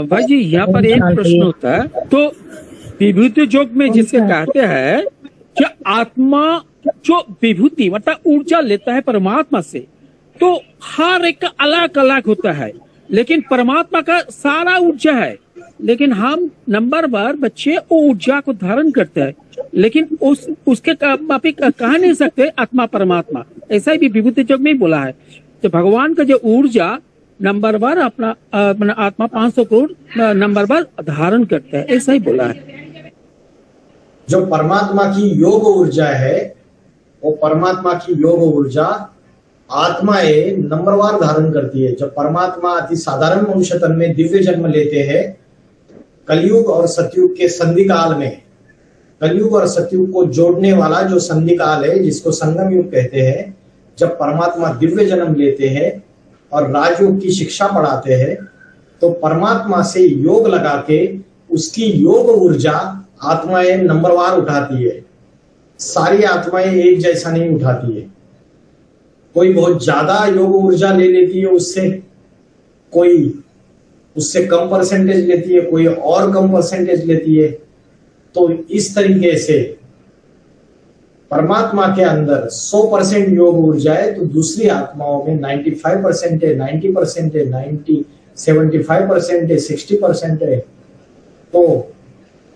भाई जी यहाँ पर एक प्रश्न होता है, तो विभूति योग में जिसे कहते हैं कि आत्मा जो विभूति मतलब ऊर्जा लेता है परमात्मा से, तो हर एक का अलग अलग होता है, लेकिन परमात्मा का सारा ऊर्जा है, लेकिन हम नंबर बार बच्चे वो ऊर्जा को धारण करते हैं, लेकिन उसके आप कह नहीं सकते आत्मा परमात्मा। ऐसा ही भी विभूति योग में ही बोला है। तो भगवान का जो ऊर्जा नंबर बार अपना आत्मा 500 करोड़ नंबर बार धारण करते हैं, ऐसा ही बोला है। जो परमात्मा की योग ऊर्जा है, वो परमात्मा की योग ऊर्जा आत्माएं नंबरवार धारण करती है। जब परमात्मा अति साधारण मनुष्य तन में दिव्य जन्म लेते हैं, कलयुग और सतयुग के संधि काल में, कलयुग और सतयुग को जोड़ने वाला जो संधि काल है, जिसको संगम युग कहते हैं, जब परमात्मा दिव्य जन्म लेते हैं और राजयोग की शिक्षा पढ़ाते हैं, तो परमात्मा से योग लगा के उसकी योग ऊर्जा आत्माएं नंबरवार उठाती है। सारी आत्माएं एक जैसा नहीं उठाती है। कोई बहुत ज्यादा योग ऊर्जा ले लेती है उससे, कोई उससे कम परसेंटेज लेती है, कोई और कम परसेंटेज लेती है। तो इस तरीके से परमात्मा के अंदर 100% योग ऊर्जा है, तो दूसरी आत्माओं में 95% है, 90% है, 75% है, 60% है। तो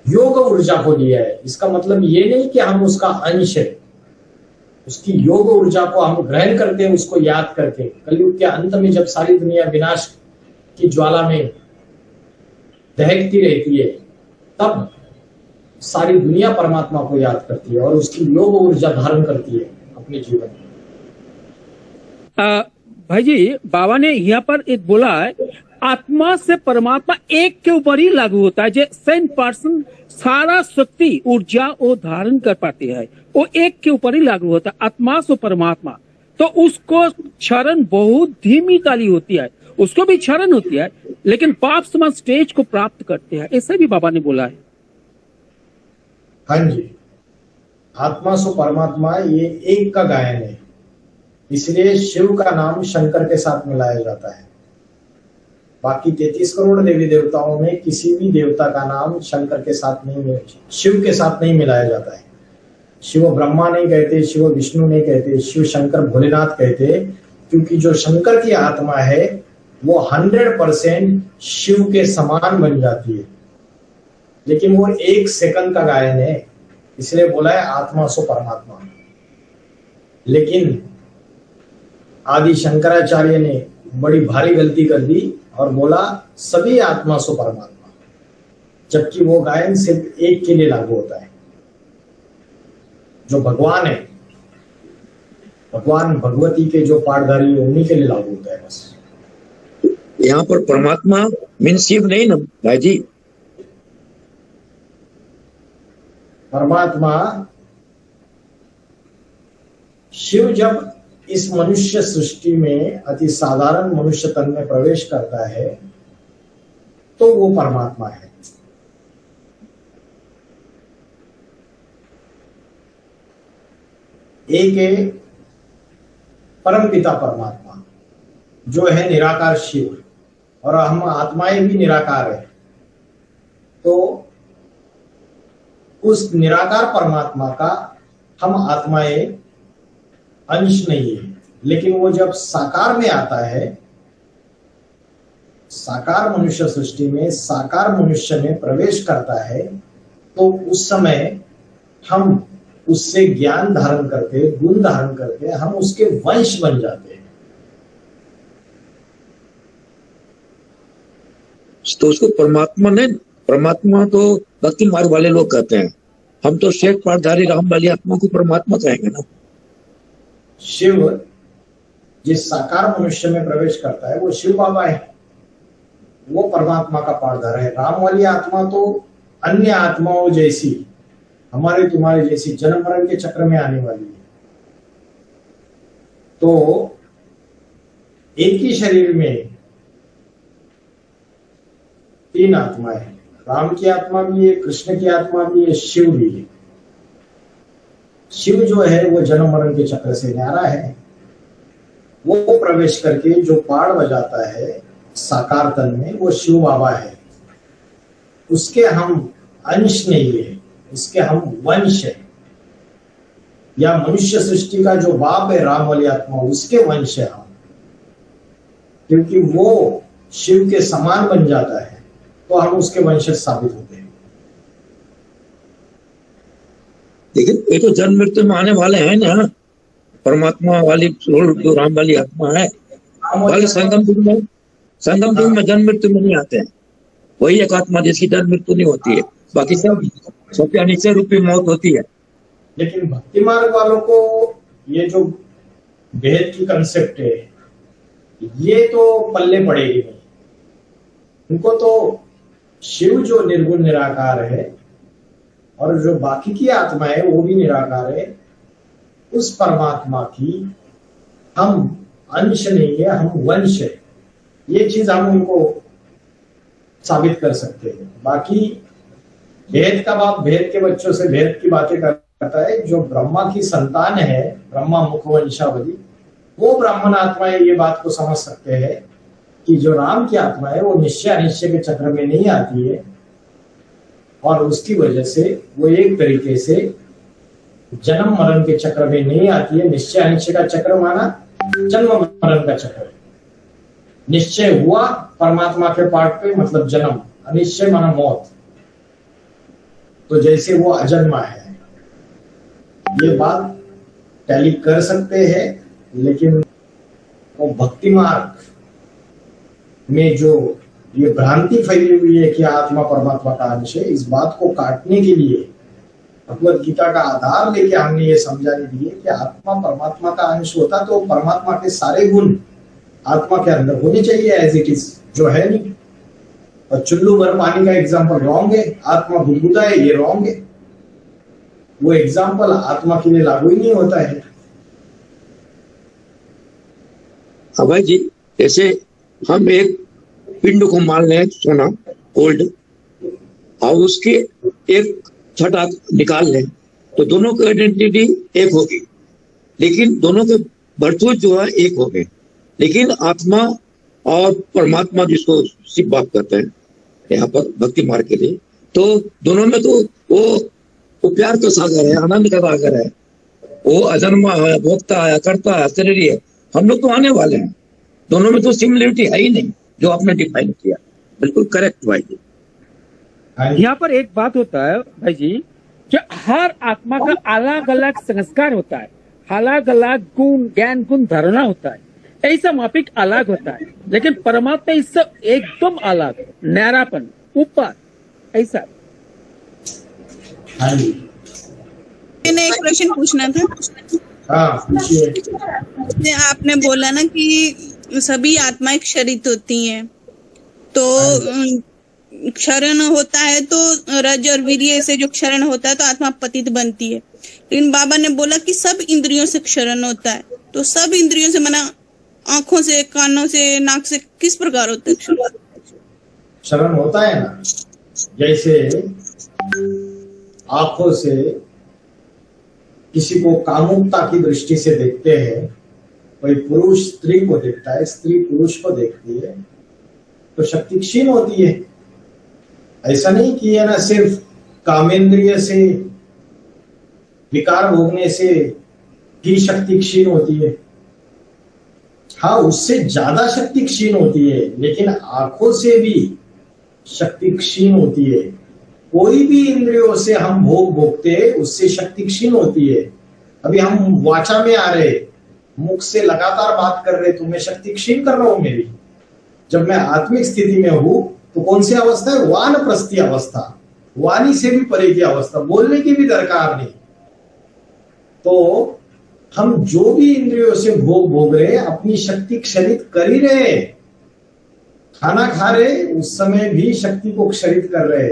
योग ऊर्जा को लिया है। इसका मतलब ये नहीं कि हम उसका अंश है, उसकी योग ऊर्जा को हम ग्रहण करते हैं, उसको याद करके। कलयुग के अंत में जब सारी दुनिया विनाश की ज्वाला में दहकती रहती है, तब सारी दुनिया परमात्मा को याद करती है और उसकी योग ऊर्जा धारण करती है अपने जीवन में। भाई जी, बाबा ने यहाँ पर एक बोला है, आत्मा से परमात्मा एक के ऊपर ही लागू होता है। जो 100% सारा शक्ति ऊर्जा वो धारण कर पाती है, वो एक के ऊपर ही लागू होता है, आत्मा से परमात्मा। तो उसको क्षरण बहुत धीमी ताली होती है, उसको भी क्षरण होती है, लेकिन पाप समाज स्टेज को प्राप्त करते हैं, ऐसा भी बाबा ने बोला है। हाँ जी, आत्मा सो परमात्मा ये एक का गायन है, इसलिए शिव का नाम शंकर के साथ मिलाया जाता है। बाकी 33 करोड़ देवी देवताओं में किसी भी देवता का नाम शंकर के साथ नहीं, शिव के साथ नहीं मिलाया जाता है। शिव ब्रह्मा नहीं कहते, शिव विष्णु नहीं कहते, शिव शंकर भोलेनाथ कहते, क्योंकि जो शंकर की आत्मा है वो 100% शिव के समान बन जाती है, लेकिन वो 1 सेकंड का गायन है, इसलिए बोला है आत्मा सो परमात्मा। लेकिन आदि शंकराचार्य ने बड़ी भारी गलती कर दी और बोला सभी आत्मा सो परमात्मा, जबकि वो गायन सिर्फ एक के लिए लागू होता है। जो भगवान है, भगवान भगवती के जो पाठधारी है, उन्हीं के लिए लागू होता है बस। यहाँ पर परमात्मा मीन शिव नहीं ना भाई जी? परमात्मा शिव जब इस मनुष्य सृष्टि में अति साधारण मनुष्य तन में प्रवेश करता है, तो वो परमात्मा है। एक है परम पिता परमात्मा, जो है निराकार शिव, और हम आत्माएं भी निराकार है। तो उस निराकार परमात्मा का हम आत्माएं अंश नहीं है, लेकिन वो जब साकार में आता है, साकार मनुष्य सृष्टि में साकार मनुष्य में प्रवेश करता है, तो उस समय हम उससे ज्ञान धारण करके, गुण धारण करके हम उसके वंश बन जाते हैं। तो उसको परमात्मा ने, परमात्मा तो भक्ति मार्ग वाले लोग कहते हैं, हम तो शेख पाठधारी राम वाली आत्मा को परमात्मा कहेंगे ना। शिव जिस साकार मनुष्य में प्रवेश करता है वो शिव बाबा है, वो परमात्मा का पाठधार है। राम वाली आत्मा तो अन्य आत्माओं जैसी, हमारे तुम्हारे जैसी जन्म मरण के चक्र में आने वाली है। तो एक ही शरीर में 3 आत्माएं, राम की आत्मा भी है, कृष्ण की आत्मा भी है, शिव भी है। शिव जो है वो जन्म मरण के चक्र से न्यारा है। वो प्रवेश करके जो पाड़ बजाता है साकार तन में, वो शिव बाबा है। उसके हम अंश नहीं है, उसके हम वंश है। या मनुष्य सृष्टि का जो बाप है राम वाली आत्मा, उसके वंश है हम, क्योंकि वो शिव के समान बन जाता है तो हम उसके वंशज साबित होते हैं। लेकिन ये तो जन्म मृत्यु में आने वाले हैं ना, परमात्मा वाली जो राम वाली आत्मा है वाले संगम युग में जन्म मृत्यु में नहीं आते हैं। वही एक आत्मा जिसकी जन्म मृत्यु नहीं होती है, बाकी सब सत्य निश्चय रूपी मौत होती है। लेकिन भक्ति मार्ग वालों को ये जो भेद की कंसेप्ट है ये तो पल्ले पड़ेगी नहीं। उनको तो शिव जो निर्गुण निराकार है और जो बाकी की आत्मा है वो भी निराकार है, उस परमात्मा की हम अंश नहीं है, हम वंश है। ये चीज हम उनको साबित कर सकते हैं। बाकी भेद का बाप भेद के बच्चों से भेद की बातें करता है। जो ब्रह्मा की संतान है, ब्रह्मा मुखवंशावली, वो ब्राह्मण आत्माएं ये बात को समझ सकते हैं कि जो राम की आत्मा है वो निश्चय अनिश्चय के चक्र में नहीं आती है, और उसकी वजह से वो एक तरीके से जन्म मरण के चक्र में नहीं आती है। निश्चय अनिश्चय का चक्र माना जन्म मरण का चक्र। निश्चय हुआ परमात्मा के पार्ट पे मतलब जन्म, अनिश्चय माना मौत। तो जैसे वो अजन्मा है, ये बात टैली कर सकते हैं, लेकिन वो भक्ति मार्ग में जो ये भ्रांति फैली हुई है कि आत्मा परमात्मा का अंश है, इस बात को काटने के लिए भगवत गीता का आधार लेके हमने ये समझाने दी है कि आत्मा परमात्मा का अंश होता तो परमात्मा के सारे गुण आत्मा के अंदर होने चाहिए एज इट इज, जो है नहीं। और चुल्लू भर पानी का एग्जाम्पल रॉन्ग है, आत्मा गुदगुदा है, ये रॉन्ग है। वो एग्जाम्पल आत्मा के लिए लागू ही नहीं होता है। हाँ भाई जी, जैसे हम एक पिंड को मान लें सोना गोल्ड, और उसके एक छटा निकाल लें तो दोनों की आइडेंटिटी एक होगी, लेकिन दोनों के बर्तूत जो है एक हो गए। लेकिन आत्मा और परमात्मा, जिसको शिव बाप करते हैं यहाँ पर भक्ति मार्ग के लिए, तो दोनों में तो वो प्यार का सागर है, आनंद का सागर है। वो अजन्मा है, भोगता है, करता है, शरीर है। हम लोग तो आने वाले हैं। दोनों में तो सिमिलरिटी है ही नहीं जो आपने डिफाइन किया। बिल्कुल करेक्ट भाई जी। यहाँ पर एक बात होता है भाई जी कि हर आत्मा का अलग अलग संस्कार होता है, अलग अलग गुण ज्ञान गुण धारणा होता है, ऐसा मापिक अलग होता है। लेकिन परमात्मा इससे एकदम अलग, न्यारापन, ऊपर, ऐसा। मैंने एक प्रश्न पूछना था। आपने बोला ना कि सभी आत्माएं क्षरित होती हैं, तो क्षरण होता है तो रज और वीर्य से जो क्षरण होता है तो आत्मा पतित बनती है। लेकिन बाबा ने बोला कि सब इंद्रियों से क्षरण होता है, तो सब इंद्रियों से माना आंखों से, कानों से, नाक से किस प्रकार होता है क्षरण? होता है ना, जैसे आंखों से किसी को कामुकता की दृष्टि से देखते हैं, कोई पुरुष स्त्री को देखता है, स्त्री पुरुष को देखती है, तो शक्ति क्षीण होती है। ऐसा नहीं कि है ना सिर्फ कामेंद्रिय से विकार भोगने से ही शक्ति क्षीण होती है। हाँ, उससे ज्यादा शक्ति क्षीण होती है, लेकिन आंखों से भी शक्ति क्षीण होती है। कोई भी इंद्रियों से हम भोग भोगते हैं, उससे शक्ति क्षीण होती है। अभी हम वाचा में आ रहे, मुख से लगातार बात कर रहे, तो मैं शक्ति क्षीण कर रहा हूं मेरी। जब मैं आत्मिक स्थिति में हूं तो कौन सी अवस्था है? वानप्रस्थी अवस्था, वाणी से भी परे की अवस्था, बोलने की भी दरकार नहीं। तो हम जो भी इंद्रियों से भोग भोग रहे, अपनी शक्ति क्षरित कर ही रहे। खाना खा रहे, उस समय भी शक्ति को क्षरित कर रहे।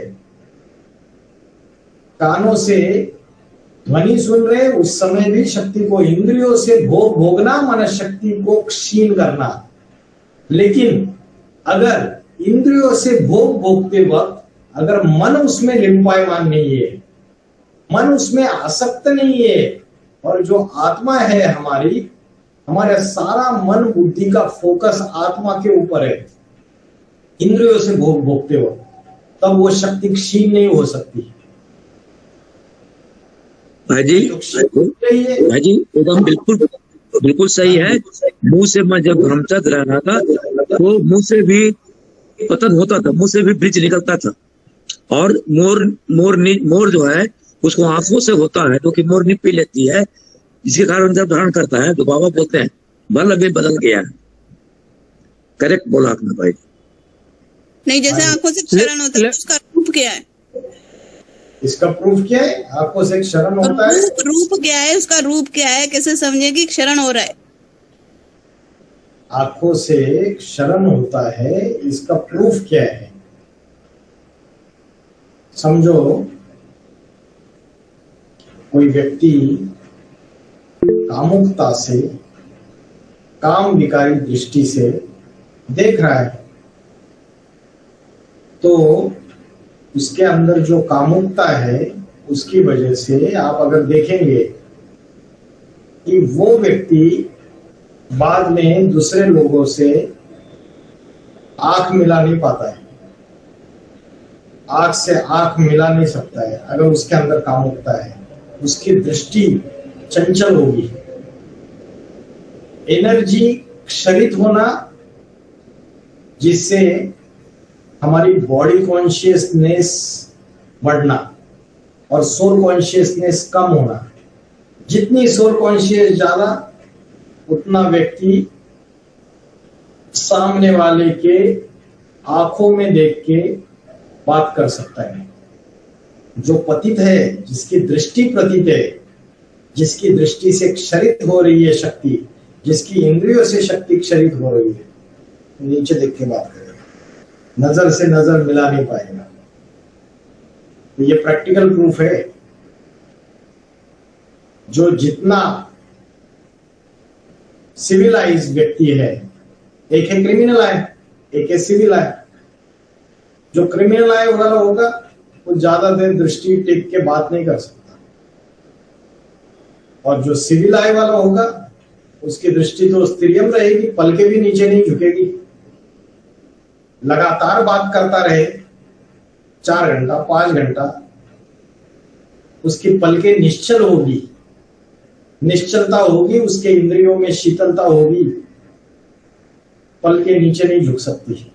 कानों से ध्वनि सुन रहे, उस समय भी शक्ति को, इंद्रियों से भोग भोगना मन शक्ति को क्षीण करना। लेकिन अगर इंद्रियों से भोग भोगते वक्त अगर मन उसमें लिंपायमान नहीं है, मन उसमें आसक्त नहीं है, और जो आत्मा है हमारी, हमारा सारा मन बुद्धि का फोकस आत्मा के ऊपर है इंद्रियों से भोग भोगते वक्त, तब वो शक्ति क्षीण नहीं हो सकती। भाई जी एकदम बिल्कुल सही है। मुंह से मैं जब ब्रह्मचर्य रह रहा था तो मुंह से भी पतन होता था, मुंह से भी ब्रिज निकलता था। और मोर जो है उसको आंखों से होता है, तो कि मोरनी पी लेती है, जिसके कारण जब धारण करता है तो बाबा बोलते हैं बल अभी बदल गया है। करेक्ट बोला आपने भाई। नहीं, जैसे आंखों से क्षरण होता है उसका रूप क्या है? इसका प्रूफ क्या है? आंखों से क्षरण होता है। रूप क्या है? उसका रूप क्या है? कैसे समझे कि क्षरण हो रहा है? आंखों से क्षरण होता है, इसका प्रूफ क्या है? समझो कोई व्यक्ति कामुकता से, काम विकारी दृष्टि से देख रहा है, तो उसके अंदर जो कामुकता है उसकी वजह से आप अगर देखेंगे कि वो व्यक्ति बाद में दूसरे लोगों से आंख मिला नहीं पाता है, आंख से आंख मिला नहीं सकता है अगर उसके अंदर कामुकता है। उसकी दृष्टि चंचल होगी। एनर्जी क्षरित होना, जिससे हमारी बॉडी कॉन्शियसनेस बढ़ना और सोल कॉन्शियसनेस कम होना। जितनी सोल कॉन्शियस ज्यादा, उतना व्यक्ति सामने वाले के आंखों में देख के बात कर सकता है। जो पतित है, जिसकी दृष्टि पतित है, जिसकी दृष्टि से क्षरित हो रही है शक्ति, जिसकी इंद्रियों से शक्ति क्षरित हो रही है, नीचे देख के बात करेगा, नजर से नजर मिला नहीं पाएगा। तो ये प्रैक्टिकल प्रूफ है। जो जितना सिविलाइज व्यक्ति है, एक है क्रिमिनल है, एक है सिविल है। जो क्रिमिनल है वाला होगा वो ज्यादा देर दृष्टि टेक के बात नहीं कर सकता, और जो सिविल आई वाला होगा उसकी दृष्टि तो स्थिरियम रहेगी, पलके भी नीचे नहीं झुकेगी, लगातार बात करता रहे 4 घंटा 5 घंटा, उसकी पलके निश्चल होगी, निश्चलता होगी, उसके इंद्रियों में शीतलता होगी, पलके नीचे नहीं झुक सकती।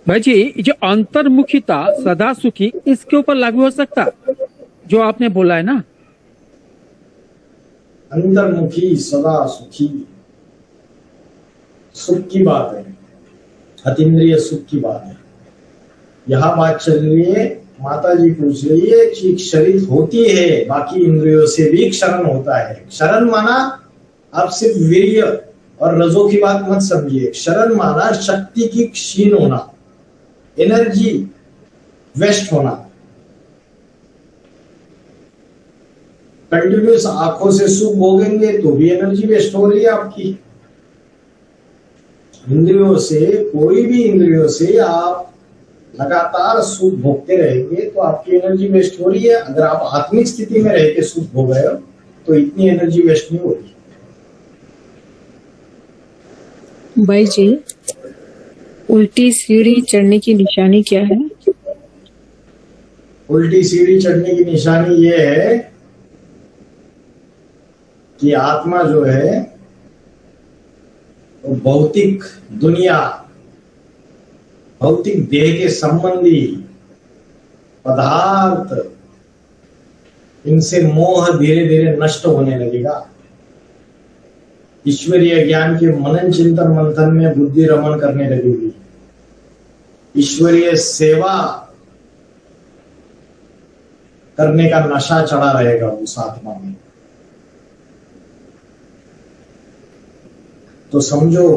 भाई जी, जो अंतर्मुखिता सदा सुखी, इसके ऊपर लागू हो सकता जो आपने बोला है ना? अंतर्मुखी सदा सुखी, सुख की बात है, अतीन्द्रिय सुख की बात है। यह बात चल रही है, माता जी पूछ रही है कि क्षरित होती है, बाकी इंद्रियों से भी क्षरण होता है। क्षरण माना आप सिर्फ वीर्य और रजो की बात मत समझिए। क्षरण माना शक्ति की क्षीण होना, एनर्जी वेस्ट होना। कंटिन्यूस आंखों से सुख भोगेंगे तो भी एनर्जी वेस्ट हो रही है आपकी। इंद्रियों से, कोई भी इंद्रियों से आप लगातार सुख भोगते रहेंगे तो आपकी एनर्जी वेस्ट हो रही है। अगर आप आत्मिक स्थिति में रह के सुख भोग रहे हो तो इतनी एनर्जी वेस्ट नहीं हो रही। भाई जी, उल्टी सीढ़ी चढ़ने की निशानी क्या है? उल्टी सीढ़ी चढ़ने की निशानी ये है कि आत्मा जो है वो भौतिक दुनिया, भौतिक देह के संबंधी पदार्थ, इनसे मोह धीरे धीरे नष्ट होने लगेगा। ईश्वरीय ज्ञान के मनन चिंतन मंथन में बुद्धि रमण करने लगेगी। ईश्वरीय सेवा करने का नशा चढ़ा रहेगा उस आत्मा में। तो समझो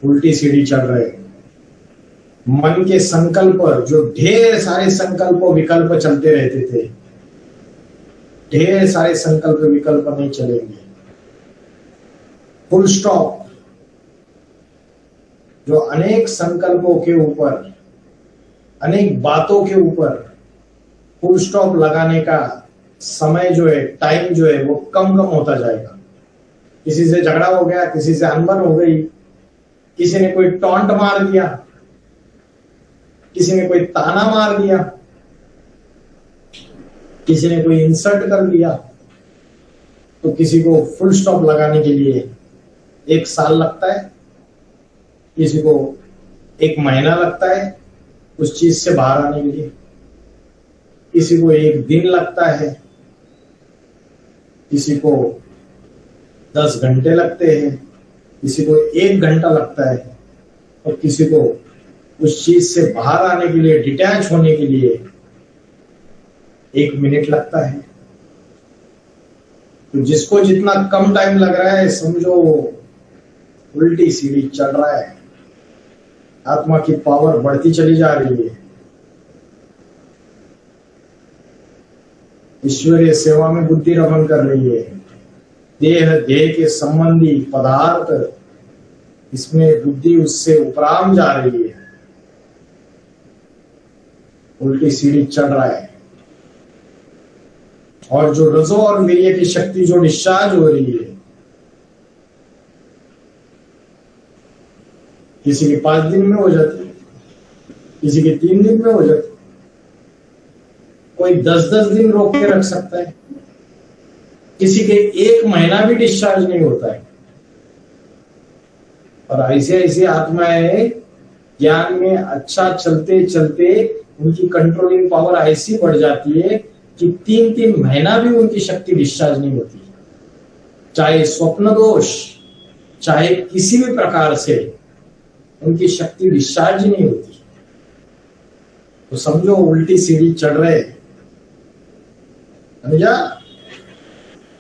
उल्टी सीढ़ी चढ़ रहे। मन के संकल्प, जो ढेर सारे संकल्प विकल्प चलते रहते थे, ढेर सारे संकल्प विकल्प नहीं चलेंगे। Full stop. जो अनेक संकल्पों के ऊपर, अनेक बातों के ऊपर फुल स्टॉप लगाने का समय जो है, टाइम जो है, वो कम कम होता जाएगा। किसी से झगड़ा हो गया, किसी से अनबन हो गई, किसी ने कोई टॉन्ट मार दिया, किसी ने कोई ताना मार दिया, किसी ने कोई इंसल्ट कर दिया, तो किसी को फुल स्टॉप लगाने के लिए 1 साल लगता है, किसी को 1 महीना लगता है उस चीज से बाहर आने के लिए, किसी को 1 दिन लगता है, किसी को 10 घंटे लगते हैं, किसी को 1 घंटा लगता है, और किसी को उस चीज से बाहर आने के लिए, डिटैच होने के लिए 1 मिनट लगता है। तो जिसको जितना कम टाइम लग रहा है, समझो उल्टी सीढ़ी चढ़ रहा है, आत्मा की पावर बढ़ती चली जा रही है, ईश्वरीय सेवा में बुद्धि रमन कर रही है, देह के संबंधी पदार्थ, इसमें बुद्धि उससे उपराम जा रही है, उल्टी सीढ़ी चढ़ रहा है। और जो रजो और वीर्य की शक्ति जो डिस्चार्ज हो रही है, किसी की 5 दिन में हो जाती है, किसी की 3 दिन में हो जाती है, कोई 10-10 दिन रोक के रख सकता है, किसी के 1 महीना भी डिस्चार्ज नहीं होता है। और ऐसे ऐसी आत्माएं ज्ञान में अच्छा चलते चलते उनकी कंट्रोलिंग पावर ऐसी बढ़ जाती है कि 3-3 महीना भी उनकी शक्ति डिस्चार्ज नहीं होती, चाहे स्वप्न दोष, चाहे किसी भी प्रकार से उनकी शक्ति डिस्चार्ज नहीं होती। तो समझो उल्टी सीढ़ी चढ़ रहे, समझा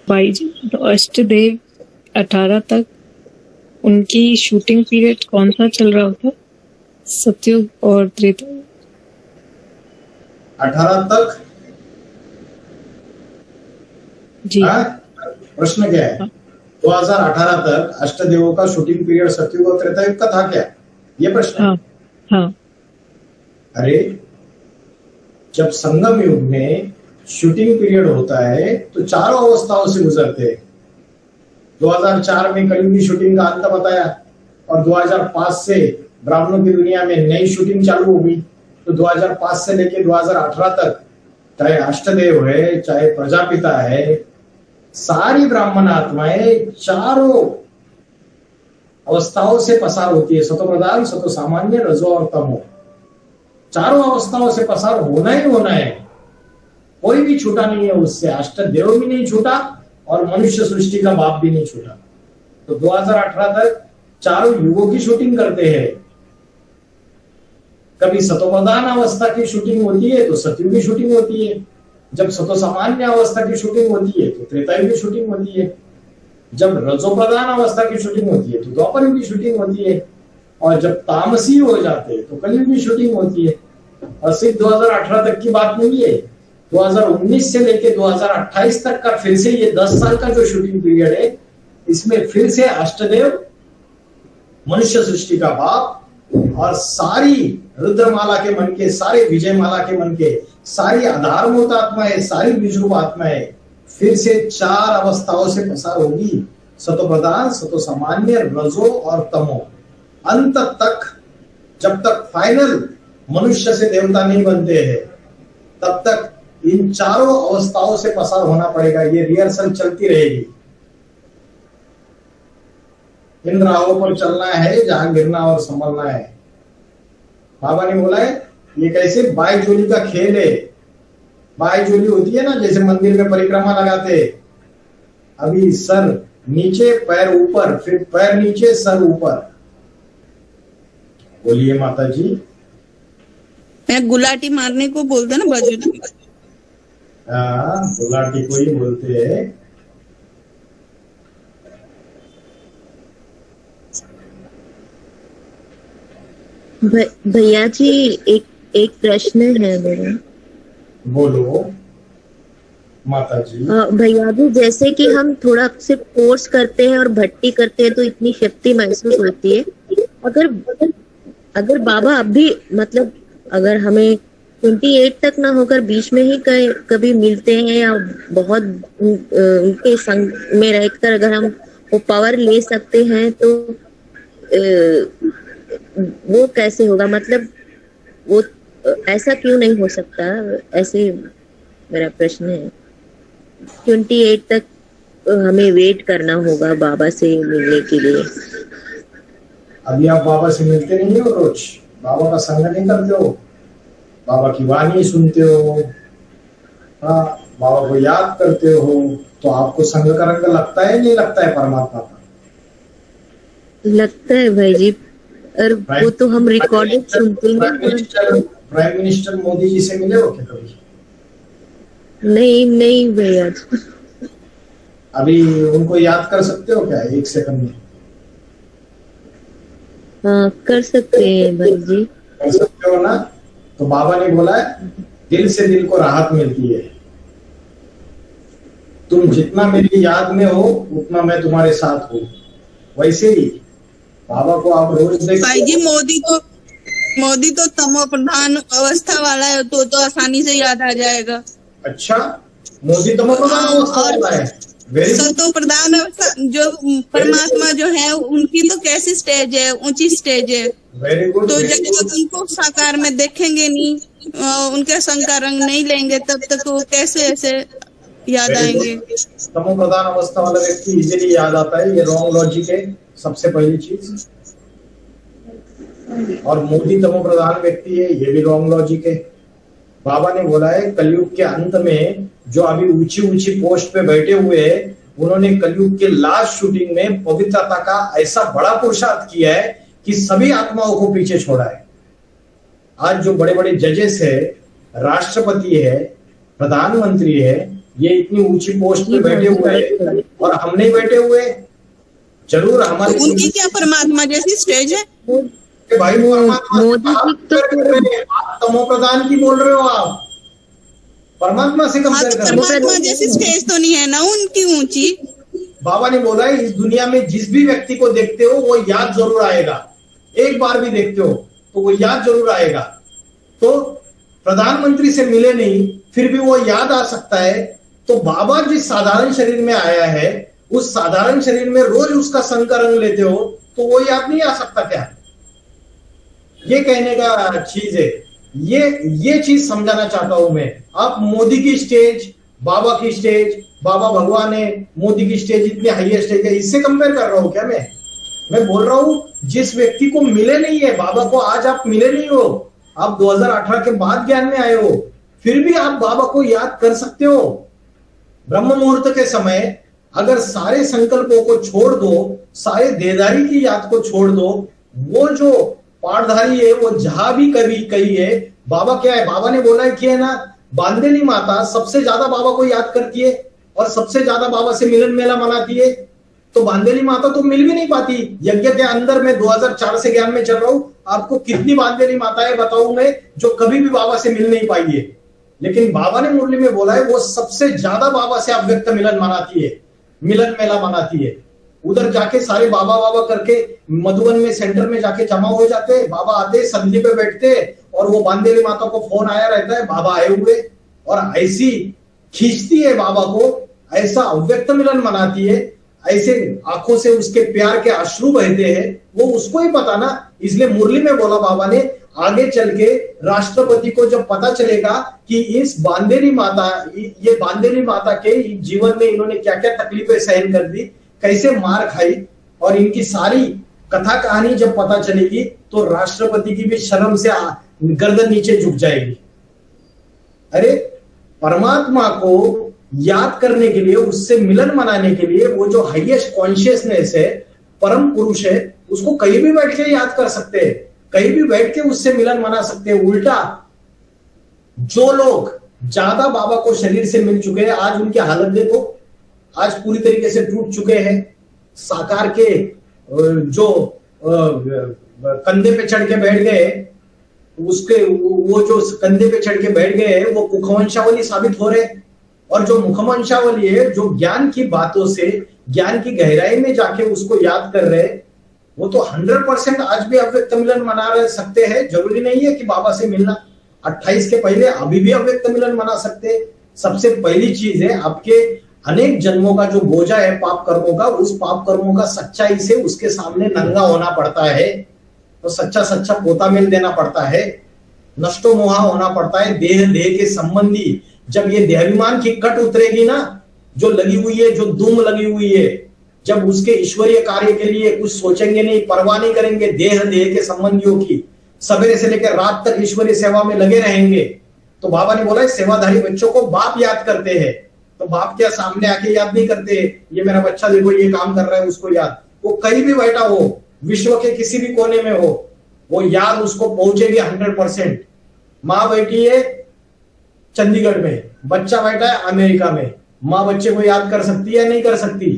भाई जी? तो अष्टदेव 18 तक उनकी शूटिंग पीरियड कौन सा चल रहा होता? सतयुग और त्रेता? 18 तक जी। प्रश्न क्या है? 2018 तक अष्टदेवों का शूटिंग पीरियड सतयुग और त्रेता युग का था क्या, ये प्रश्न? हाँ हाँ। अरे जब संगम युग में शूटिंग पीरियड होता है तो चारों अवस्थाओं से गुजरते हैं। 2004 में कलियुगी शूटिंग का अंत बताया, और 2005 से ब्राह्मणों की दुनिया में नई शूटिंग चालू हो गई। तो 2005 से लेकर 2018 तक, चाहे अष्टदेव है, चाहे प्रजापिता है, सारी ब्राह्मण आत्माएं चारों अवस्थाओं से पसार होती है, सतो प्रधान, सतो सामान्य, रजो और तमो। चारों अवस्थाओं से पसार होना ही होना है, कोई भी छूटा नहीं है उससे। अष्टदेव भी नहीं छूटा और मनुष्य सृष्टि का बाप भी नहीं छूटा। तो 2018 तक चारों युगों की शूटिंग करते हैं। कभी सतोप्रधान अवस्था की शूटिंग होती है तो सतयुग की शूटिंग होती है, जब सतो सामान्य अवस्था की शूटिंग होती है तो त्रेतायुग की शूटिंग होती है, जब रजोप्रधान अवस्था की शूटिंग होती है तो द्वापरयुग की शूटिंग होती है, और जब तामसी हो जाते हैं तो कलयुग की शूटिंग होती है। और सिर्फ 2018 तक की बात नहीं है, 2019 से लेके 2028 तक का फिर से ये 10 साल का जो शूटिंग पीरियड है, इसमें फिर से अष्टदेव, मनुष्य सृष्टि का बाप, और सारी रुद्रमाला के मन के, सारे विजयमाला के मन के, सारी आधारभूत आत्माएं, सारी बीजरूप आत्माएं फिर से 4 अवस्थाओं से पसार होगी, सतो प्रधान, सतो सामान्य, रजो और तमो। अंत तक, जब तक फाइनल मनुष्य से देवता नहीं बनते हैं, तब तक इन चारों अवस्थाओं से पसार होना पड़ेगा। ये रिहर्सल चलती रहेगी। इन राहों पर चलना है जहां गिरना और संभलना है। बाबा ने बोला है ये कैसे बाई जोली का खेल है। बाई जोली होती है ना, जैसे मंदिर में परिक्रमा लगाते, अभी सर नीचे पैर ऊपर, फिर पैर नीचे सर ऊपर। बोलिए माता जी। मैं गुलाटी मारने को बोलते ना बाजू। हाँ, गुलाटी को ही बोलते हैं। भैया जी एक प्रश्न है मेरा। बोलो माता जी। भैया जी, जैसे कि हम थोड़ा सिर्फ कोर्स करते हैं और भट्टी करते हैं तो इतनी शक्ति महसूस होती है। अगर बाबा अभी मतलब अगर हमें 28 तक ना होकर बीच में ही कभी मिलते हैं, या बहुत उनके संग में रहकर अगर हम वो पावर ले सकते हैं, तो वो कैसे होगा? मतलब वो ऐसा क्यों नहीं हो सकता? ऐसे मेरा प्रश्न है। 28 तक हमें वेट करना होगा बाबा से मिलने के लिए। अभी आप बाबा से मिलते नहीं हो, रोज बाबा का संग नहीं करते हो, बाबा की वाणी सुनते हो, हाँ, बाबा को याद करते हो, तो आपको संग का रंग लगता है नहीं लगता है परमात्मा का? लगता है भाई जी, और वो तो हम रिकॉर्डेड सुनते हैं। प्राइम मिनिस्टर मोदी जी से मिले हो क्या कभी? नहीं भैया। अभी उनको याद कर सकते हो क्या 1 सेकंड में? हाँ, कर सकते हैं भाई जी। कर सकते हो ना? तो बाबा ने बोला है दिल से दिल को राहत मिलती है। तुम जितना मेरी याद में हो उतना मैं तुम्हारे साथ हूँ। वैसे ही बाबा को आप रोज देखते भाई जी, मोदी तो तमो प्रधान अवस्था वाला है, तो आसानी से याद आ जाएगा। अच्छा, मोदी तमो प्रधान अवस्था वाला है? Very good. सतो प्रधान अवस्था, जो परमात्मा जो है उनकी तो कैसी स्टेज है, ऊंची स्टेज है। Very good. तो जब तक उनको साकार में देखेंगे नहीं, उनके संग का रंग नहीं लेंगे, तब तक वो कैसे ऐसे याद आएंगे? तमो प्रधान अवस्था वाला व्यक्ति इजीली याद आता है, ये रॉन्ग लॉजिक है सबसे पहली चीज। और मोदी तमो प्रधान व्यक्ति है, ये भी रॉन्ग लॉजिक है। बाबा ने बोला है कलयुग के अंत में जो अभी ऊंची ऊंची पोस्ट पे बैठे हुए हैं, उन्होंने कलयुग के लास्ट शूटिंग में पवित्रता का ऐसा बड़ा पुरुषार्थ किया है कि सभी आत्माओं को पीछे छोड़ा है। आज जो बड़े बड़े जजेस है, राष्ट्रपति है, प्रधानमंत्री है, ये इतनी ऊंची पोस्ट पे बैठे हुए हैं और हम नहीं बैठे हुए। जरूर हमारे तो उनकी क्या परमात्मा जैसी स्टेज है? भाई मोदी जी आप तमो प्रधान की बोल रहे हो, आप परमात्मा से हाँ, कंपेयर तो कर रहे हो। परमात्मा जैसी स्टेज तो नहीं है ना उनकी ऊंची। बाबा ने बोला है इस दुनिया में जिस भी व्यक्ति को देखते हो वो याद जरूर आएगा। एक बार भी देखते हो तो वो याद जरूर आएगा। तो प्रधानमंत्री से मिले नहीं फिर भी वो याद आ सकता है। तो बाबा जिस साधारण शरीर में आया है, उस साधारण शरीर में रोज उसका संग का रंग लेते हो तो वो याद नहीं आ सकता क्या? ये कहने का चीज है। ये चीज समझाना चाहता हूं मैं। आप मोदी की स्टेज, बाबा की स्टेज, बाबा भगवान है, मोदी की स्टेज इतनी हाईएस्ट है, इससे कंपेयर कर रहा हूं क्या मैं बोल रहा हूं जिस व्यक्ति को मिले नहीं है बाबा को, आज आप मिले नहीं हो, आप 2018 के बाद ज्ञान में आए हो, फिर भी आप बाबा को याद कर सकते हो। ब्रह्म मुहूर्त के समय अगर सारे संकल्पों को छोड़ दो, सारे देहधारी की याद को छोड़ दो, वो जो पाठधारी है वो जहां भी कही है, बाबा क्या है? बाबा ने बोला है कि है ना, बांदेली माता सबसे ज्यादा बाबा को याद करती है और सबसे ज्यादा बाबा से मिलन मेला मनाती है। तो बांदेली माता तो मिल भी नहीं पाती। यज्ञ के अंदर मैं 2004 से ज्ञान में चल रहा हूं, आपको कितनी बांदेली माताएं बताऊं मैं जो कभी भी बाबा से मिल नहीं पाई है। लेकिन बाबा ने मुरली में बोला है वो सबसे ज्यादा बाबा से अव्यक्त मिलन मनाती है, मिलन मेला मनाती है। उधर जाके सारे बाबा करके मधुबन में सेंटर में जाके जमा हो जाते, बाबा आते, संधि पे बैठते और वो बांदेली माता को फोन आया रहता है बाबा आए हुए, और ऐसी खींचती है बाबा को, ऐसा अव्यक्त मिलन मनाती है, ऐसे आंखों से उसके प्यार के अश्रु बहते हैं, वो उसको ही पता ना। इसलिए मुरली में बोला बाबा ने आगे चल के राष्ट्रपति को जब पता चलेगा कि इस बांदेली माता, ये बांदेली माता के जीवन में इन्होंने क्या क्या तकलीफें सहन कर दी, कैसे मार खाई, और इनकी सारी कथा कहानी जब पता चलेगी तो राष्ट्रपति की भी शर्म से गर्दन नीचे झुक जाएगी। अरे परमात्मा को याद करने के लिए, उससे मिलन मनाने के लिए, वो जो हाईएस्ट कॉन्शियसनेस है, परम पुरुष है, उसको कहीं भी बैठ के याद कर सकते हैं, कहीं भी बैठ के उससे मिलन मना सकते हैं। उल्टा जो लोग ज्यादा बाबा को शरीर से मिल चुके हैं, आज उनकी हालत देखो, आज पूरी तरीके से टूट चुके हैं। साकार के जो कंधे पे चढ़ के बैठ गए, उसके वो जो कंधे पे चढ़ के बैठ गए वो मुखवंशावली साबित हो रहे, और जो मुखवंशावली है, जो ज्ञान की बातों से, ज्ञान की गहराई में जाके उसको याद कर रहे, वो तो 100% आज भी अव्यक्त मिलन मना रह सकते हैं। जरूरी नहीं है कि बाबा से मिलना 28 के पहले अभी भी अव्यक्त मिलन मना सकते हैं। सबसे पहली चीज है आपके अनेक जन्मों का जो बोझा है पाप कर्मों का, उस पाप कर्मों का सच्चाई से उसके सामने नंगा होना पड़ता है। तो सच्चा सच्चा पोता मिल देना पड़ता है, नष्टो मोहा होना पड़ता है। देह देह के संबंधी जब ये देहाभिमान की कट उतरेगी ना, जो लगी हुई है, जो दुम लगी हुई है, जब उसके ईश्वरीय कार्य के लिए कुछ सोचेंगे नहीं, परवाह नहीं करेंगे देह देह के संबंधियों की, सवेरे से लेकर रात तक ईश्वरीय सेवा में लगे रहेंगे। तो बाबा ने बोला सेवाधारी बच्चों को बाप याद करते हैं। तो बाप क्या सामने आके याद नहीं करते, ये मेरा बच्चा देखो ये काम कर रहा है, उसको याद, वो कहीं भी बैठा हो, विश्व के किसी भी कोने में हो, वो याद उसको पहुंचेगी 100%। माँ बैठी है चंडीगढ़ में, बच्चा बैठा है अमेरिका में, माँ बच्चे को याद कर सकती है या नहीं कर सकती?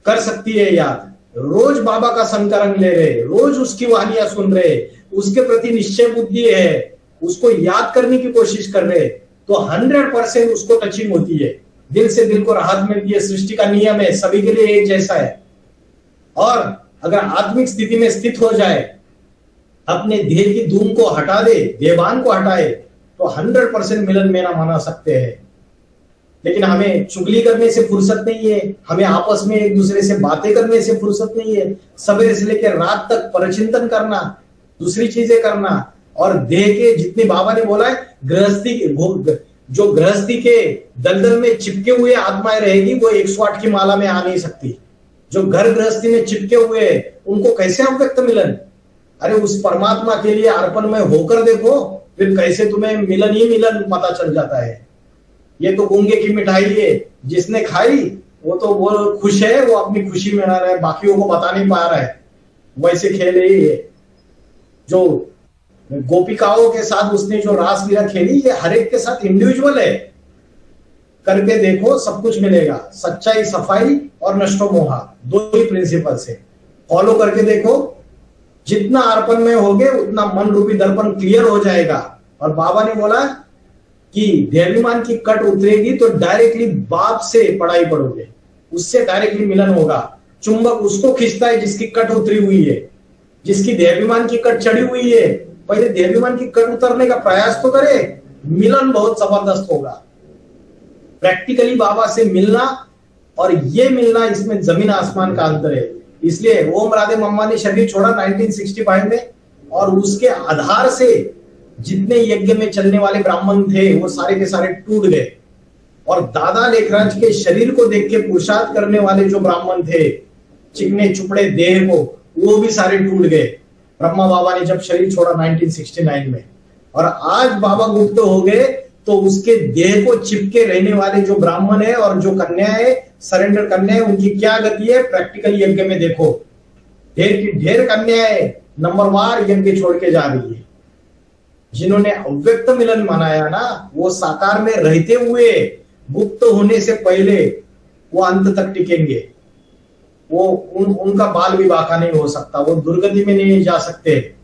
कर सकती है याद। रोज बाबा का संकरण ले रहे, रोज उसकी वाणियां सुन रहे, उसके प्रति निश्चय बुद्धि है, उसको याद करने की कोशिश कर रहे, तो 100% उसको टचिंग होती है, दिल से दिल को राहत मिलती है। सृष्टि का नियम है, सभी के लिए एक जैसा है। और अगर आत्मिक स्थिति में स्थित हो जाए, अपने देह की धूम को हटा दे, देवान को हटाए, तो 100% मिलन मेरा मना सकते हैं। लेकिन हमें चुगली करने से फुर्सत नहीं है, हमें आपस में एक दूसरे से बातें करने से फुर्सत नहीं है, सवेरे से लेकर रात तक परचिंतन करना, दूसरी चीजें करना। और देह के जितनी बाबा ने बोला है, गृहस्थी जो गृहस्थी के दलदल में चिपके हुए आत्माएं रहेगी, वो 108 की माला में आ नहीं सकती। जो घर गृहस्थी में चिपके हुए उनको कैसे अव्यक्त मिलन? अरे उस परमात्मा के लिए अर्पण में होकर देखो, फिर कैसे तुम्हें मिलन ही मिलन पता चल जाता है। ये तो गूंगे की मिठाई है, जिसने खाई वो तो वो खुश है, वो अपनी खुशी में रह रहा है, बाकियों को बता नहीं पा रहा है। वैसे खेल ही है। जो गोपिकाओं के साथ उसने जो रासलीला खेली, ये हर एक के साथ इंडिविजुअल है। करके देखो, सब कुछ मिलेगा। सच्चाई, सफाई और नष्टो मोहा, दो ही प्रिंसिपल से फॉलो करके देखो। जितना अर्पण में होगे उतना मन रूपी दर्पण क्लियर हो जाएगा। और बाबा ने बोला कि देहाभिमान की कट उतरेगी तो डायरेक्टली बाप से पढ़ाई पढ़ोगे, उससे डायरेक्टली मिलन होगा। चुंबक उसको खींचता है जिसकी कट उतरी हुई है, जिसकी देहाभिमान की कट चढ़ी हुई है। पहले देहाभिमान की कट उतरने का प्रयास तो करे, मिलन बहुत जबरदस्त होगा। प्रैक्टिकली बाबा से मिलना और ये मिलना, इसमें जमीन आसमान का अंतर है। इसलिए ओम राधे मम्मा ने शरीर छोड़ा 1965 में, और उसके आधार से जितने यज्ञ में चलने वाले ब्राह्मण थे वो सारे के सारे टूट गए। और दादा लेखराज के शरीर को देख के पुरुषार्थ करने वाले जो ब्राह्मण थे, चिकने चुपड़े देह को, वो भी सारे टूट गए ब्रह्मा बाबा ने जब शरीर छोड़ा 1969 में। और आज बाबा गुप्त हो गए तो उसके देह को चिपके रहने वाले जो ब्राह्मण है और जो कन्या है, सरेंडर कन्या है, उनकी क्या गति है प्रैक्टिकल यज्ञ में देखो। ढेर की ढेर कन्याएं नंबरवार यज्ञ छोड़ के जा रही है। जिन्होंने अव्यक्त मिलन मनाया ना, वो साकार में रहते हुए गुप्त होने से पहले वो अंत तक टिकेंगे। वो उनका बाल विवाह का नहीं हो सकता, वो दुर्गति में नहीं जा सकते।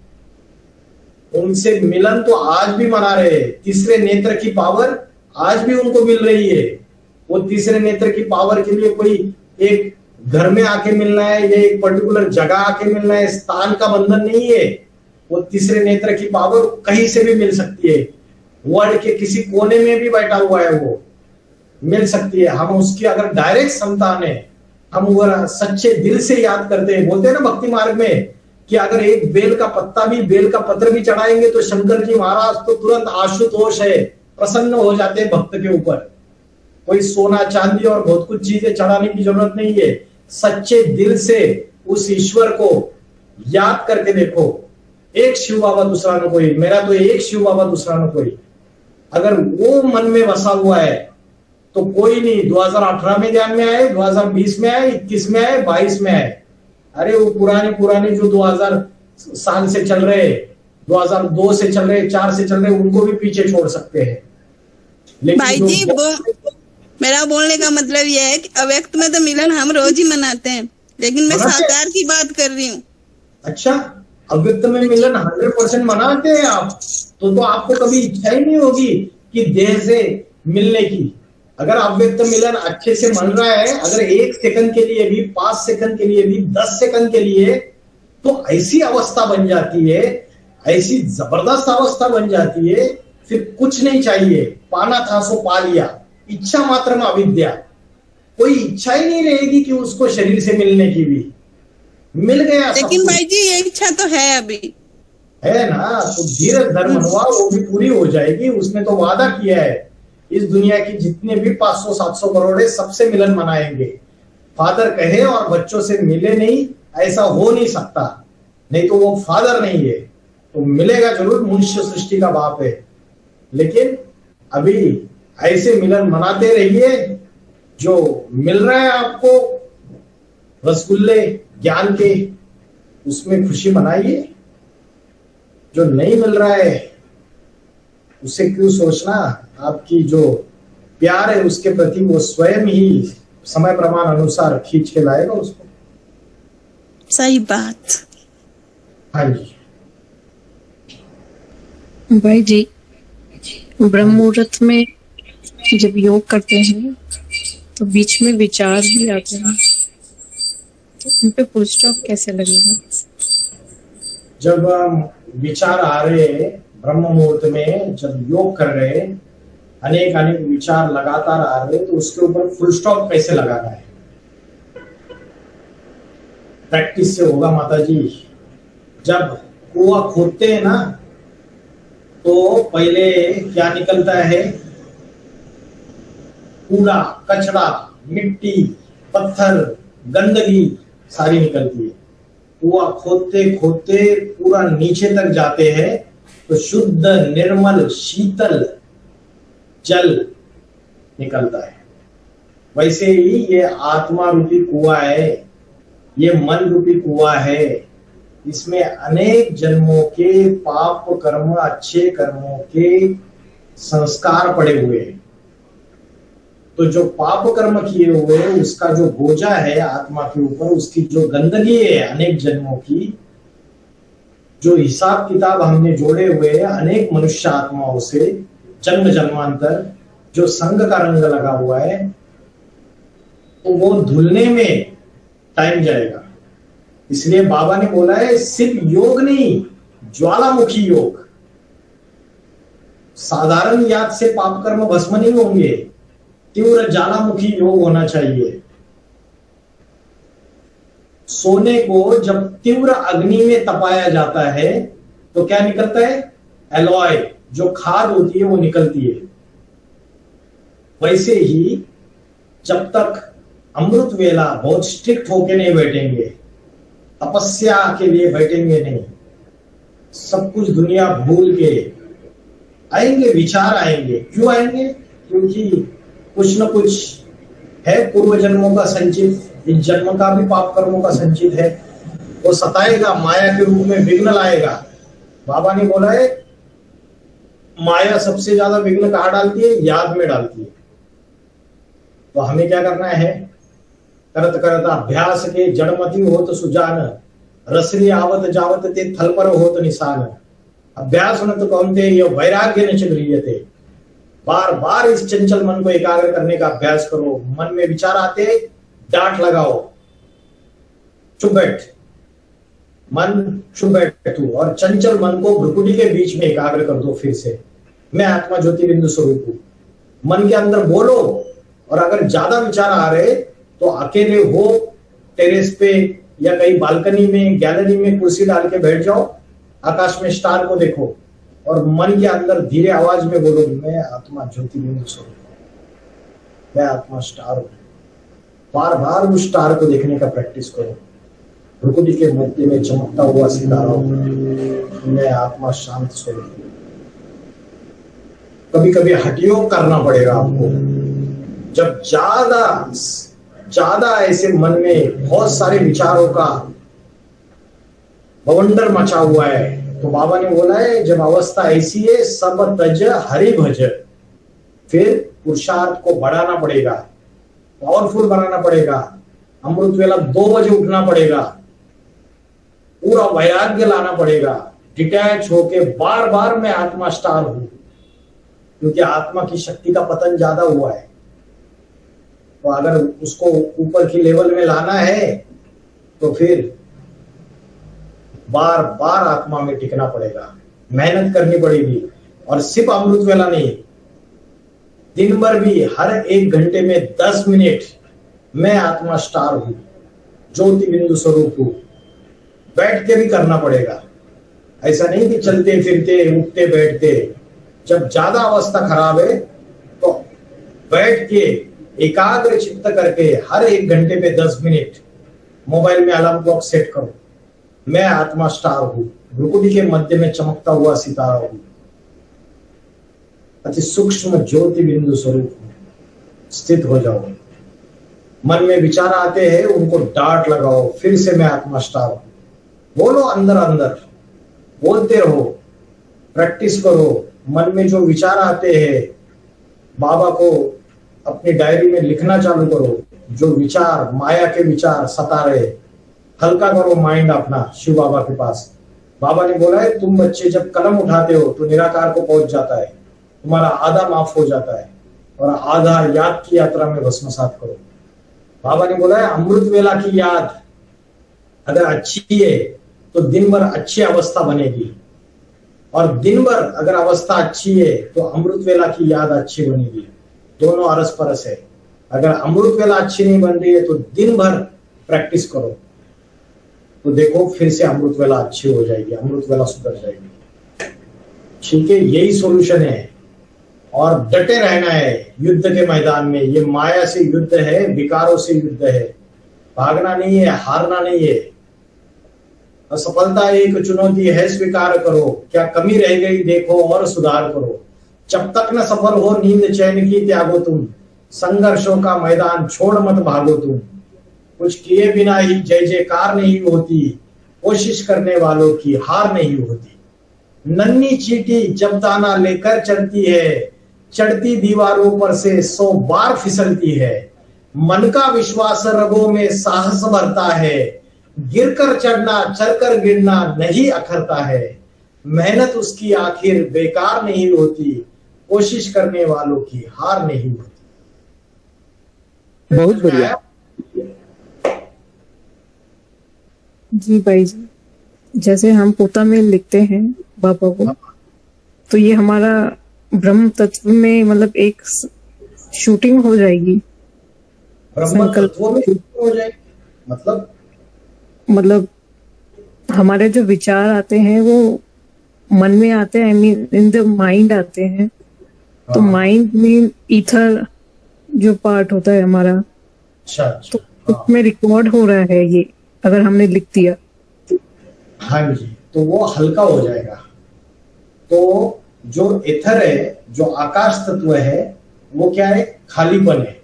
उनसे मिलन तो आज भी मना रहे। तीसरे नेत्र की पावर आज भी उनको मिल रही है। वो तीसरे नेत्र की पावर के लिए कोई एक घर में आके मिलना है या एक पर्टिकुलर जगह आके मिलना है, स्थान का बंधन नहीं है। वो तीसरे नेत्र की पावर कहीं से भी मिल सकती है, वर्ल्ड के किसी कोने में भी बैठा हुआ है वो मिल सकती है। हम उसकी अगर डायरेक्ट संतान है, हम अगर सच्चे दिल से याद करते हैं, बोलते हैं ना भक्ति मार्ग में कि अगर एक बेल का पत्ता भी, बेल का पत्र भी चढ़ाएंगे तो शंकर जी महाराज तो तुरंत आशुतोष है, प्रसन्न हो जाते हैं भक्त के ऊपर। कोई सोना चांदी और बहुत कुछ चीजें चढ़ाने की जरूरत नहीं है। सच्चे दिल से उस ईश्वर को याद करके देखो। एक शिव बाबा दूसरा न कोई, मेरा तो एक शिव बाबा दूसरा न कोई। अगर वो मन में बसा हुआ है तो कोई नहीं 2018 में ध्यान में आए, 2020 में आए, 21 में आए, 22 में आए। अरे वो पुराने जो 2000 साल से चल रहे, 2002 से चल रहे, 4 से चल रहे, उनको भी पीछे छोड़ सकते हैं। भाई जी, मेरा बोलने का मतलब यह है कि अव्यक्त में तो मिलन हम रोज ही मनाते हैं, लेकिन मैं साकार की बात कर रही हूँ। अच्छा, अव्यक्त में मिलन 100% मनाते हैं आप, तो आपको कभी इच्छा ही नहीं होगी कि देह से मिलने की। अगर अव्यक्त मिलन अच्छे से मन रहा है, अगर 1 सेकंड के लिए भी, 5 सेकंड के लिए भी, 10 सेकंड के लिए, तो ऐसी अवस्था बन जाती है, ऐसी जबरदस्त अवस्था बन जाती है, फिर कुछ नहीं चाहिए। पाना था सो पा लिया। इच्छा मात्र में अविद्या, कोई इच्छा ही नहीं रहेगी कि उसको शरीर से मिलने की भी, मिल गया सब लेकिन कुछ। भाई जी ये इच्छा तो है अभी, है ना, तो धीरज धर्म हुआ वो भी पूरी हो जाएगी। उसने तो वादा किया है इस दुनिया की जितने भी 500-700 करोड़ है सबसे मिलन मनाएंगे। फादर कहे और बच्चों से मिले नहीं, ऐसा हो नहीं सकता, नहीं तो वो फादर नहीं है। तो मिलेगा जरूर, मनुष्य सृष्टि का बाप है, लेकिन अभी ऐसे मिलन मनाते रहिए। जो मिल रहा है आपको रसगुल्ले ज्ञान के, उसमें खुशी मनाइए। जो नहीं मिल रहा है उसे क्यों सोचना, आपकी जो प्यार है उसके प्रति वो स्वयं ही समय प्रमाण अनुसार खींच के लाएगा उसको। सही बात। हाँ जी भाई जी, ब्रह्म मुहूर्त में जब योग करते हैं तो बीच में विचार भी आते हैं, तो उन पे फुल स्टॉप कैसे लगेगा? जब विचार आ रहे ब्रह्म मुहूर्त में, जब योग कर रहे, अनेक अनेक विचार लगातार आ रहे, तो उसके ऊपर फुल स्टॉप कैसे लगाना है? प्रैक्टिस से होगा माता जी। जब कुआं खोदते हैं ना, तो पहले क्या निकलता है? कूड़ा, कचरा, मिट्टी, पत्थर, गंदगी सारी निकलती है। कुआं खोदते खोदते पूरा नीचे तक जाते हैं तो शुद्ध निर्मल शीतल जल निकलता है। वैसे ही ये आत्मा रूपी कुआं है, ये मन रूपी कुआं है। इसमें अनेक जन्मों के पाप कर्म, अच्छे कर्मों के संस्कार पड़े हुए हैं। तो जो पाप कर्म किए हुए उसका जो बोझा है आत्मा के ऊपर, उसकी जो गंदगी है अनेक जन्मों की, जो हिसाब किताब हमने जोड़े हुए हैं अनेक मनुष्य आत्माओं से जन्म जन्मांतर, जो संग का रंग लगा हुआ है, तो वो धुलने में टाइम जाएगा। इसलिए बाबा ने बोला है सिर्फ योग नहीं, ज्वालामुखी योग। साधारण याद से पाप कर्म भस्म नहीं होंगे, तीव्र ज्वालामुखी योग होना चाहिए। सोने को जब तीव्र अग्नि में तपाया जाता है तो क्या निकलता है? एलॉय, जो खाद होती है वो निकलती है। वैसे ही जब तक अमृत वेला बहुत स्ट्रिक्ट होके नहीं बैठेंगे, तपस्या के लिए बैठेंगे नहीं, सब कुछ दुनिया भूल के आएंगे, विचार आएंगे। क्यों आएंगे? क्योंकि कुछ न कुछ है पूर्व जन्मों का संचित, इस जन्म का भी पाप कर्मों का संचित है। वो सताएगा, माया के रूप में विघ्न लाएगा। बाबा ने बोला है माया सबसे ज्यादा विघ्न कहाँ डालती है? याद में डालती है। तो हमें क्या करना है? करत करत अभ्यास के जड़मति होत सुजान, रसरी आवत जावत ते थल पर होत निशान। अभ्यास न तो कौनते ये वैराग्य न चिद्रियते। बार बार इस चंचल मन को एकाग्र करने का अभ्यास करो। मन में विचार आते, डांट लगाओ, चुप बैठ, मन चुप बैठ तू, और चंचल मन को भ्रुकुटी के बीच में एकाग्र कर दो। फिर से मैं आत्मा ज्योति बिंदु स्वरूप हूं, मन के अंदर बोलो। और अगर ज्यादा विचार आ रहे तो अकेले हो, टेरेस पे या कहीं बालकनी में, गैलरी में कुर्सी डाल के बैठ जाओ, आकाश में स्टार को देखो और मन के अंदर धीरे आवाज में बोलो, मैं आत्मा ज्योति बिंदु स्वरूप हूं, मैं आत्मा स्टार हूं। बार बार उस स्टार को देखने का प्रैक्टिस करो। भ्रुकुटी के मध्य में चमकता हुआ सितारा हो, मैं आत्मा शांत स्वरूप हूं। कभी कभी हठयोग करना पड़ेगा आपको। जब ज्यादा ऐसे मन में बहुत सारे विचारों का बवंडर मचा हुआ है, तो बाबा ने बोला है जब अवस्था ऐसी है, सब तज हरि भज। फिर पुरुषार्थ को बढ़ाना पड़ेगा, पावरफुल बनाना पड़ेगा। अमृत वेला 2 बजे उठना पड़ेगा, पूरा वैराग्य लाना पड़ेगा, डिटैच होके बार बार मैं आत्मा स्टार हूं, क्योंकि आत्मा की शक्ति का पतन ज्यादा हुआ है। तो अगर उसको ऊपर की लेवल में लाना है तो फिर बार बार आत्मा में टिकना पड़ेगा, मेहनत करनी पड़ेगी। और सिर्फ अमृत वेला नहीं, दिन भर भी हर 1 घंटे में 10 मिनट मैं आत्मा स्टार हूं, ज्योति बिंदु स्वरूप हूं, बैठ के भी करना पड़ेगा। ऐसा नहीं कि चलते फिरते उठते बैठते। जब ज्यादा अवस्था खराब है तो बैठ के एकाग्र चित्त करके हर 1 घंटे में 10 मिनट मोबाइल में अलार्म क्लॉक सेट करो। मैं आत्मा स्टार हूं, भ्रुकुटी के मध्य में चमकता हुआ सितारा हूं, अति सूक्ष्म ज्योति बिंदु स्वरूप हूं। स्थित हो जाओ। मन में विचार आते हैं उनको डांट लगाओ, फिर से मैं आत्मा स्टार हूं बोलो। अंदर अंदर बोलते रहो, प्रैक्टिस करो। मन में जो विचार आते हैं बाबा को अपनी डायरी में लिखना चालू करो। जो विचार माया के विचार सता रहे, हल्का करो माइंड अपना शिव बाबा के पास। बाबा ने बोला है तुम बच्चे जब कलम उठाते हो तो निराकार को पहुंच जाता है, तुम्हारा आधा माफ हो जाता है और आधा याद की यात्रा में भस्मसात करो। बाबा ने बोला है अमृत वेला की याद अगर अच्छी है तो दिन भर अच्छी अवस्था बनेगी, और दिन भर अगर अवस्था अच्छी है तो अमृत वेला की याद अच्छी बनेगी। दोनों अरस परस है। अगर अमृत वेला अच्छी नहीं बन रही है तो दिन भर प्रैक्टिस करो तो देखो फिर से अमृत वेला अच्छी हो जाएगी, अमृत वेला सुधर जाएगी। ठीक है, यही सॉल्यूशन है। और डटे रहना है युद्ध के मैदान में। ये माया से युद्ध है, विकारों से युद्ध है। भागना नहीं है, हारना नहीं है। असफलता एक चुनौती है, स्वीकार करो। क्या कमी रह गई देखो और सुधार करो। जब तक न सफल हो नींद चैन की त्यागो तुम, संघर्षों का मैदान छोड़ मत भागो तुम। कुछ किए बिना ही जय जयकार नहीं होती, कोशिश करने वालों की हार नहीं होती। नन्ही चींटी जब दाना लेकर चलती है, चढ़ती दीवारों पर से 100 बार फिसलती है। मन का विश्वास रगों में साहस भरता है, गिरकर चढ़ना चढ़कर गिरना नहीं अखरता है। मेहनत उसकी आखिर बेकार नहीं होती, कोशिश करने वालों की हार नहीं होती। बहुत बढ़िया जी भाई जी। जैसे हम पोता में लिखते हैं बाबा को, तो ये हमारा ब्रह्म तत्व में मतलब एक शूटिंग हो जाएगी। ब्रह्म तत्व में हो जाएगी मतलब हमारे जो विचार आते हैं वो मन में आते हैं, इन द माइंड आते हैं। तो माइंड में ईथर जो पार्ट होता है हमारा, अच्छा तो उसमें रिकॉर्ड हो रहा है ये, अगर हमने लिख दिया। हाँ जी, तो वो हल्का हो जाएगा। तो जो एथर है, जो आकाश तत्व है, वो क्या है? खालीपन है।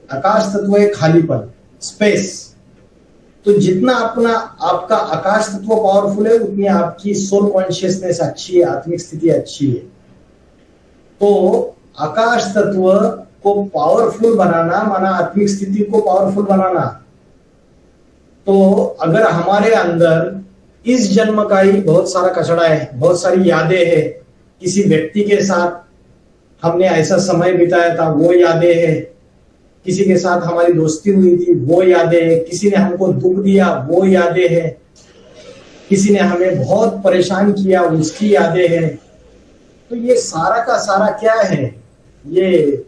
आकाश तत्व है खालीपन, स्पेस। तो जितना अपना आपका आकाश तत्व पावरफुल है उतनी आपकी सोल कॉन्शियसनेस अच्छी है, आत्मिक स्थिति अच्छी है। तो आकाश तत्व को पावरफुल बनाना माना आत्मिक स्थिति को पावरफुल बनाना। तो अगर हमारे अंदर इस जन्म का ही बहुत सारा कचड़ा है, बहुत सारी यादें हैं, किसी व्यक्ति के साथ हमने ऐसा समय बिताया था वो यादें हैं, किसी के साथ हमारी दोस्ती हुई थी वो यादें हैं, किसी ने हमको दुख दिया वो यादें हैं, किसी ने हमें बहुत परेशान किया उसकी यादें हैं। तो ये सारा का सारा क्या है? ये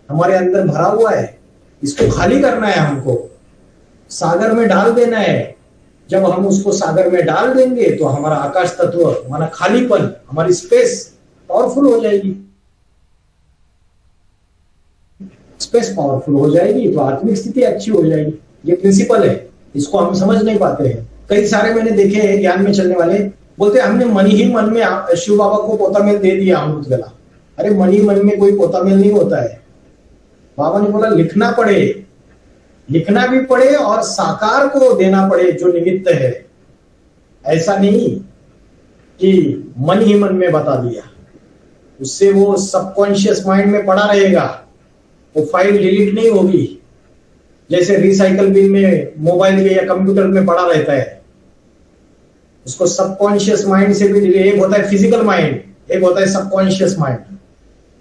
हमारे अंदर भरा हुआ है, इसको खाली करना है हमको, सागर में डाल देना है। जब हम उसको सागर में डाल देंगे तो हमारा आकाश तत्व, हमारा खालीपन, हमारी स्पेस पावरफुल हो जाएगी। स्पेस पावरफुल हो जाएगी तो आत्मिक स्थिति अच्छी हो जाएगी। ये प्रिंसिपल है, इसको हम समझ नहीं पाते हैं। कई सारे मैंने देखे हैं ज्ञान में चलने वाले, बोलते हैं हमने मन ही मन में शिव बाबा को पोतामेल दे दिया अमृत वेला। अरे मन ही मन में कोई पोतामेल नहीं होता है। बाबा ने बोला लिखना पड़े, लिखना भी पड़े और साकार को देना पड़े जो निमित्त है। ऐसा नहीं कि मन ही मन में बता दिया, उससे वो सबकॉन्शियस माइंड में पड़ा रहेगा, वो फाइल डिलीट नहीं होगी। जैसे रिसाइकल बिन में मोबाइल के या कंप्यूटर में पड़ा रहता है, उसको सबकॉन्शियस माइंड से भी, एक होता है फिजिकल माइंड, एक होता है सबकॉन्शियस माइंड।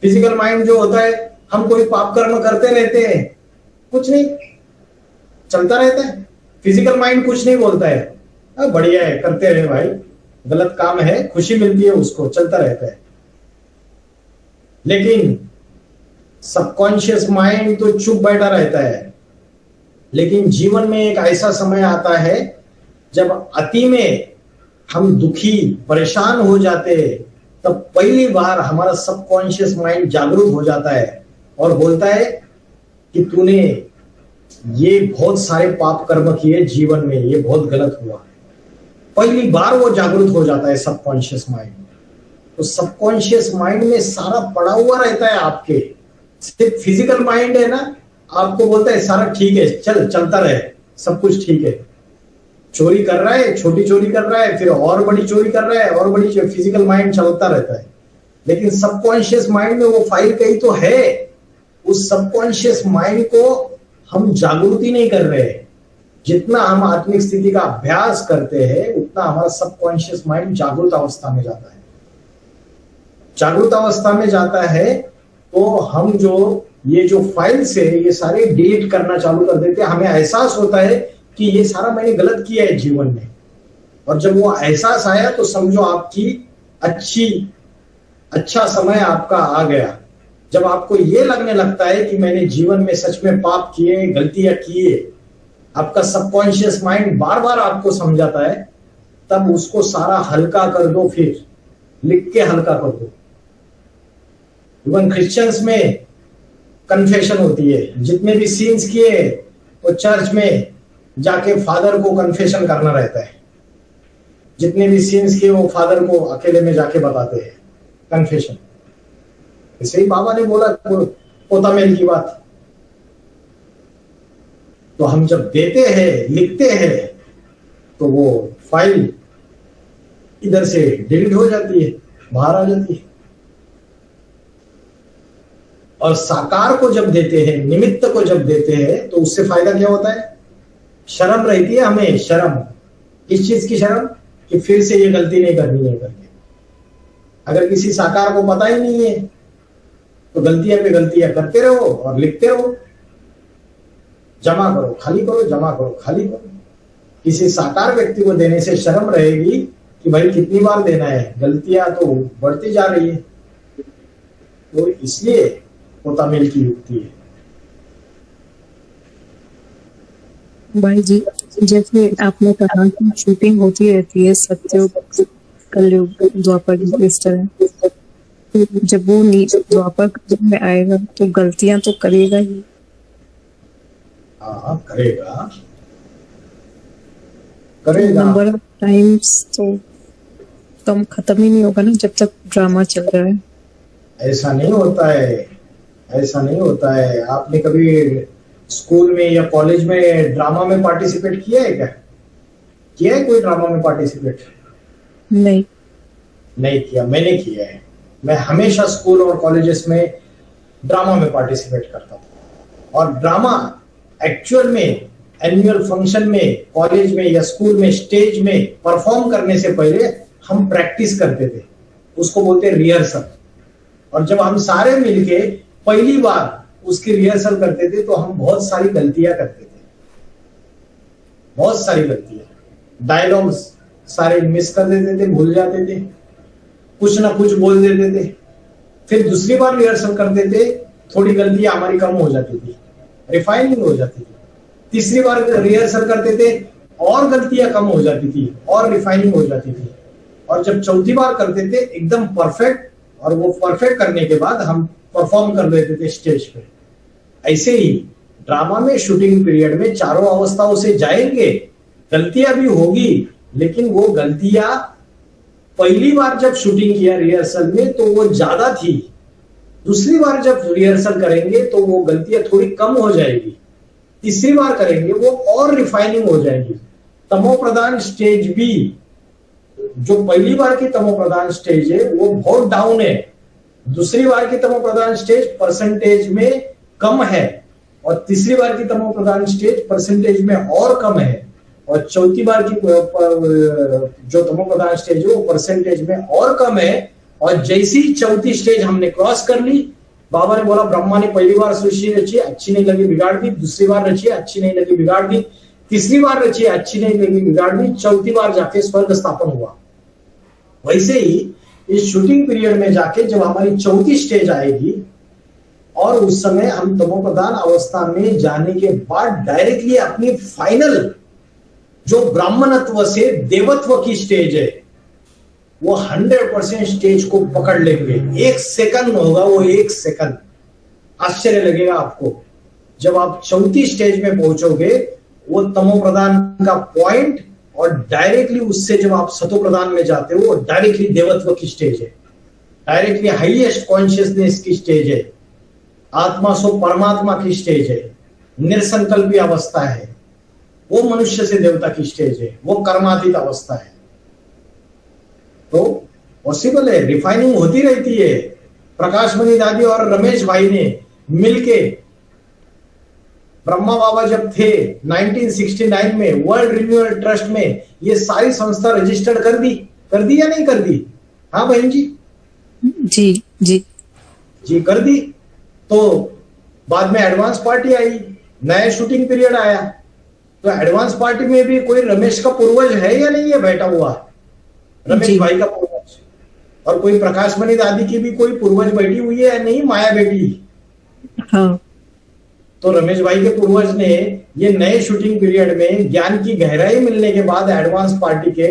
फिजिकल माइंड जो होता है, हम कोई पाप कर्म करते रहते हैं, कुछ नहीं, चलता रहता है। फिजिकल माइंड कुछ नहीं बोलता है, बढ़िया है करते रहे भाई, गलत काम है, खुशी मिलती है उसको, चलता रहता है। लेकिन सबकॉन्शियस माइंड तो चुप बैठा रहता है, लेकिन जीवन में एक ऐसा समय आता है जब अति में हम दुखी परेशान हो जाते हैं, तब पहली बार हमारा सबकॉन्शियस माइंड जागरूक हो जाता है और बोलता है कि तूने ये बहुत सारे पाप कर्म किए जीवन में, ये बहुत गलत हुआ। पहली बार वो जागरूक हो जाता है सबकॉन्शियस माइंड। तो सबकॉन्शियस माइंड में सारा पड़ा हुआ रहता है आपके, सिर्फ फिजिकल माइंड है ना, आपको बोलता है सारा ठीक है, चलता रहे, सब कुछ ठीक है। चोरी कर रहा है, छोटी चोरी कर रहा है, फिर और बड़ी चोरी कर रहा है, और बड़ी फिजिकल माइंड चलता रहता है। लेकिन सबकॉन्शियस माइंड में वो फाइल कहीं तो है, उस सबकॉन्शियस माइंड को हम जागृति नहीं कर रहे। जितना हम आत्मिक स्थिति का अभ्यास करते हैं उतना हमारा सबकॉन्शियस माइंड जागृत अवस्था में जाता है। जागृत अवस्था में जाता है तो हम ये जो फाइल्स है ये सारे डिलीट करना चालू कर देते हैं। हमें एहसास होता है कि ये सारा मैंने गलत किया है जीवन में, और जब वो एहसास आया तो समझो आपकी अच्छा समय आपका आ गया। जब आपको ये लगने लगता है कि मैंने जीवन में सच में पाप किए, गलतियां किए, आपका सबकॉन्शियस माइंड बार बार आपको समझाता है, तब उसको सारा हल्का कर दो, फिर लिख के हल्का कर दो। इवन क्रिश्चियंस में कन्फेशन होती है, जितने भी सीन्स किए वो चर्च में जाके फादर को कन्फेशन करना रहता है। जितने भी सीन्स किए वो फादर को अकेले में जाके बताते हैं कन्फेशन। इसे ही बाबा ने बोला पोता मेल की बात। तो हम जब देते हैं, लिखते हैं, तो वो फाइल इधर से डिलीट हो जाती है, बाहर आ जाती है। और साकार को जब देते हैं, निमित्त को जब देते हैं, तो उससे फायदा क्या होता है? शर्म रहती है हमें। शर्म किस चीज की शर्म? कि फिर से ये गलती नहीं करनी है करके। अगर किसी साकार को पता ही नहीं है तो गलतियां पे गलतियां करते रहो और लिखते रहो, जमा करो खाली करो, जमा करो खाली करो। किसी साकार व्यक्ति को देने से शर्म रहेगी कि भाई कितनी बार देना है, गलतियां तो बढ़ती जा रही है। तो इसलिए पोता मेल की युक्ति है। भाई जी, जैसे आपने कहा कि शूटिंग होती रहती है सत्ययुग, कलयुग, द्वापर युग, इस तरह। तो जब वो द्वापर युग में आएगा तो गलतियां तो करेगा ही। हाँ, करेगा। नंबर ऑफ टाइम्स तो कम खत्म ही नहीं होगा ना जब तक ड्रामा चल रहा है। ऐसा नहीं होता है, ऐसा नहीं होता है। आपने कभी स्कूल में या कॉलेज में ड्रामा में पार्टिसिपेट किया है क्या? किया है कोई ड्रामा में पार्टिसिपेट? नहीं किया। मैंने किया है। मैं हमेशा स्कूल और कॉलेजेस में ड्रामा में पार्टिसिपेट करता था। और ड्रामा एक्चुअल में एनुअल फंक्शन में, कॉलेज में या स्कूल में स्टेज में परफॉर्म करने से पहले हम प्रैक्टिस करते थे, उसको बोलते रिहर्सल। और जब हम सारे मिलके पहली बार उसकी रिहर्सल करते थे तो हम बहुत सारी गलतियां करते थे, बहुत सारी गलतियां। डायलॉग्स सारे मिस कर देते थे, भूल जाते थे, कुछ ना कुछ बोल देते थे। फिर दूसरी बार रिहर्सल करते थे, थोड़ी गलतियां हमारी कम हो जाती थी, रिफाइनिंग हो जाती थी। तीसरी बार रिहर्सल करते थे और गलतियां कम हो जाती थी और रिफाइनिंग हो जाती थी। और जब चौथी बार करते थे एकदम परफेक्ट, और वो परफेक्ट करने के बाद हम परफॉर्म कर लेते थे स्टेज पे। ऐसे ही ड्रामा में शूटिंग पीरियड में चारों अवस्थाओं से जाएंगे, गलतियां भी होगी, लेकिन वो गलतियां पहली बार जब शूटिंग किया रिहर्सल में तो वो ज्यादा थी, दूसरी बार जब रिहर्सल करेंगे तो वो गलतियां थोड़ी कम हो जाएगी, तीसरी बार करेंगे वो और रिफाइनिंग हो जाएगी। तमो प्रधान स्टेज भी, जो पहली बार की तमो प्रधान स्टेज है वो बहुत डाउन है, दूसरी बार की तमो प्रधान स्टेज परसेंटेज में कम है, और तीसरी बार की तमो प्रधान स्टेज परसेंटेज में और कम है, और चौथी बार की जो तमो प्रधान स्टेज है वो परसेंटेज में और कम है। और जैसी चौथी स्टेज हमने क्रॉस कर ली, बाबा ने बोला ब्रह्मा ने पहली बार सृष्टि रची, अच्छी नहीं लगी बिगाड़ दी, दूसरी बार रची, अच्छी नहीं लगी बिगाड़ दी, तीसरी बार रची, अच्छी नहीं लगी बिगाड़ दी, चौथी बार जाके स्वर्ग स्थापन हुआ। वैसे ही इस शूटिंग पीरियड में जाके जब हमारी चौथी स्टेज आएगी और उस समय हम तमोप्रधान अवस्था में जाने के बाद डायरेक्टली अपनी फाइनल जो ब्राह्मणत्व से देवत्व की स्टेज है वो 100% स्टेज को पकड़ लेंगे। 1 सेकंड होगा वो, 1 सेकंड। आश्चर्य लगेगा आपको जब आप चौथी स्टेज में पहुंचोगे, वो तमो प्रधान का पॉइंट, और डायरेक्टली उससे जब आप सतो प्रधान में जाते हो वो डायरेक्टली देवत्व की स्टेज है, डायरेक्टली हाईएस्ट कॉन्शियसनेस की स्टेज है, आत्मा सो परमात्मा की स्टेज है, निरसंकल्पी अवस्था है, वो मनुष्य से देवता की स्टेज है, वो कर्मातीत अवस्था है। तो पॉसिबल है, रिफाइनिंग होती रहती है। प्रकाश मणि दादी और रमेश भाई ने मिलके, ब्रह्मा बाबा जब थे 1969 में वर्ल्ड रिन्यूअल ट्रस्ट में, ये सारी संस्था रजिस्टर्ड कर दी या नहीं कर दी? हाँ बहन जी, जी जी जी कर दी। तो बाद में एडवांस पार्टी आई, नया शूटिंग पीरियड आया, तो एडवांस पार्टी में भी कोई रमेश का पूर्वज है या नहीं है बैठा हुआ, रमेश भाई का पूर्वज, और कोई प्रकाश मणि दादी की भी कोई पूर्वज बैठी हुई है या नहीं, माया बेटी। हाँ। तो रमेश भाई के पूर्वज ने ये नए शूटिंग पीरियड में ज्ञान की गहराई मिलने के बाद एडवांस पार्टी के,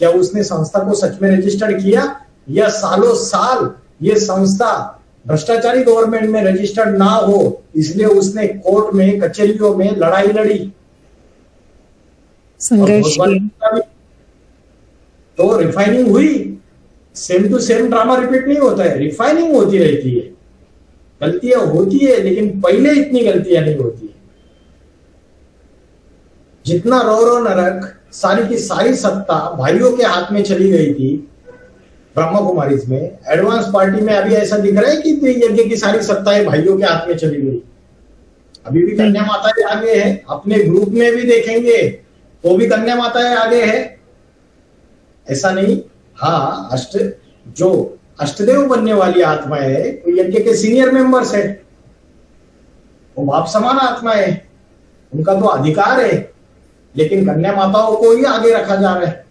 क्या उसने संस्था को सच में रजिस्टर्ड किया, या सालों साल ये संस्था भ्रष्टाचारी गवर्नमेंट में रजिस्टर्ड ना हो इसलिए उसने कोर्ट में, कचहरियों में लड़ाई लड़ी, संघर्ष किया। तो रिफाइनिंग हुई। Same to same drama repeat नहीं होता है, रिफाइनिंग होती रहती है। गलतियां होती है लेकिन पहले इतनी गलतियां नहीं होती है। जितना रो नरक, सारी की सारी सत्ता भाइयों के हाथ में चली गई थी ब्रह्मा कुमारीज में, एडवांस पार्टी में अभी ऐसा दिख रहा है कि यज्ञ की सारी सत्ताएं भाइयों के हाथ में चली गई। अभी भी कन्या माताएं आगे है, अपने ग्रुप में भी देखेंगे तो भी कन्या माताएं आगे है, ऐसा नहीं। हाँ, जो अष्टदेव बनने वाली आत्मा है, वो यज्ञ के सीनियर मेंबर्स है, वो बाप समान आत्मा है, उनका तो अधिकार है, लेकिन कन्या माताओं को ही आगे रखा जा रहा है।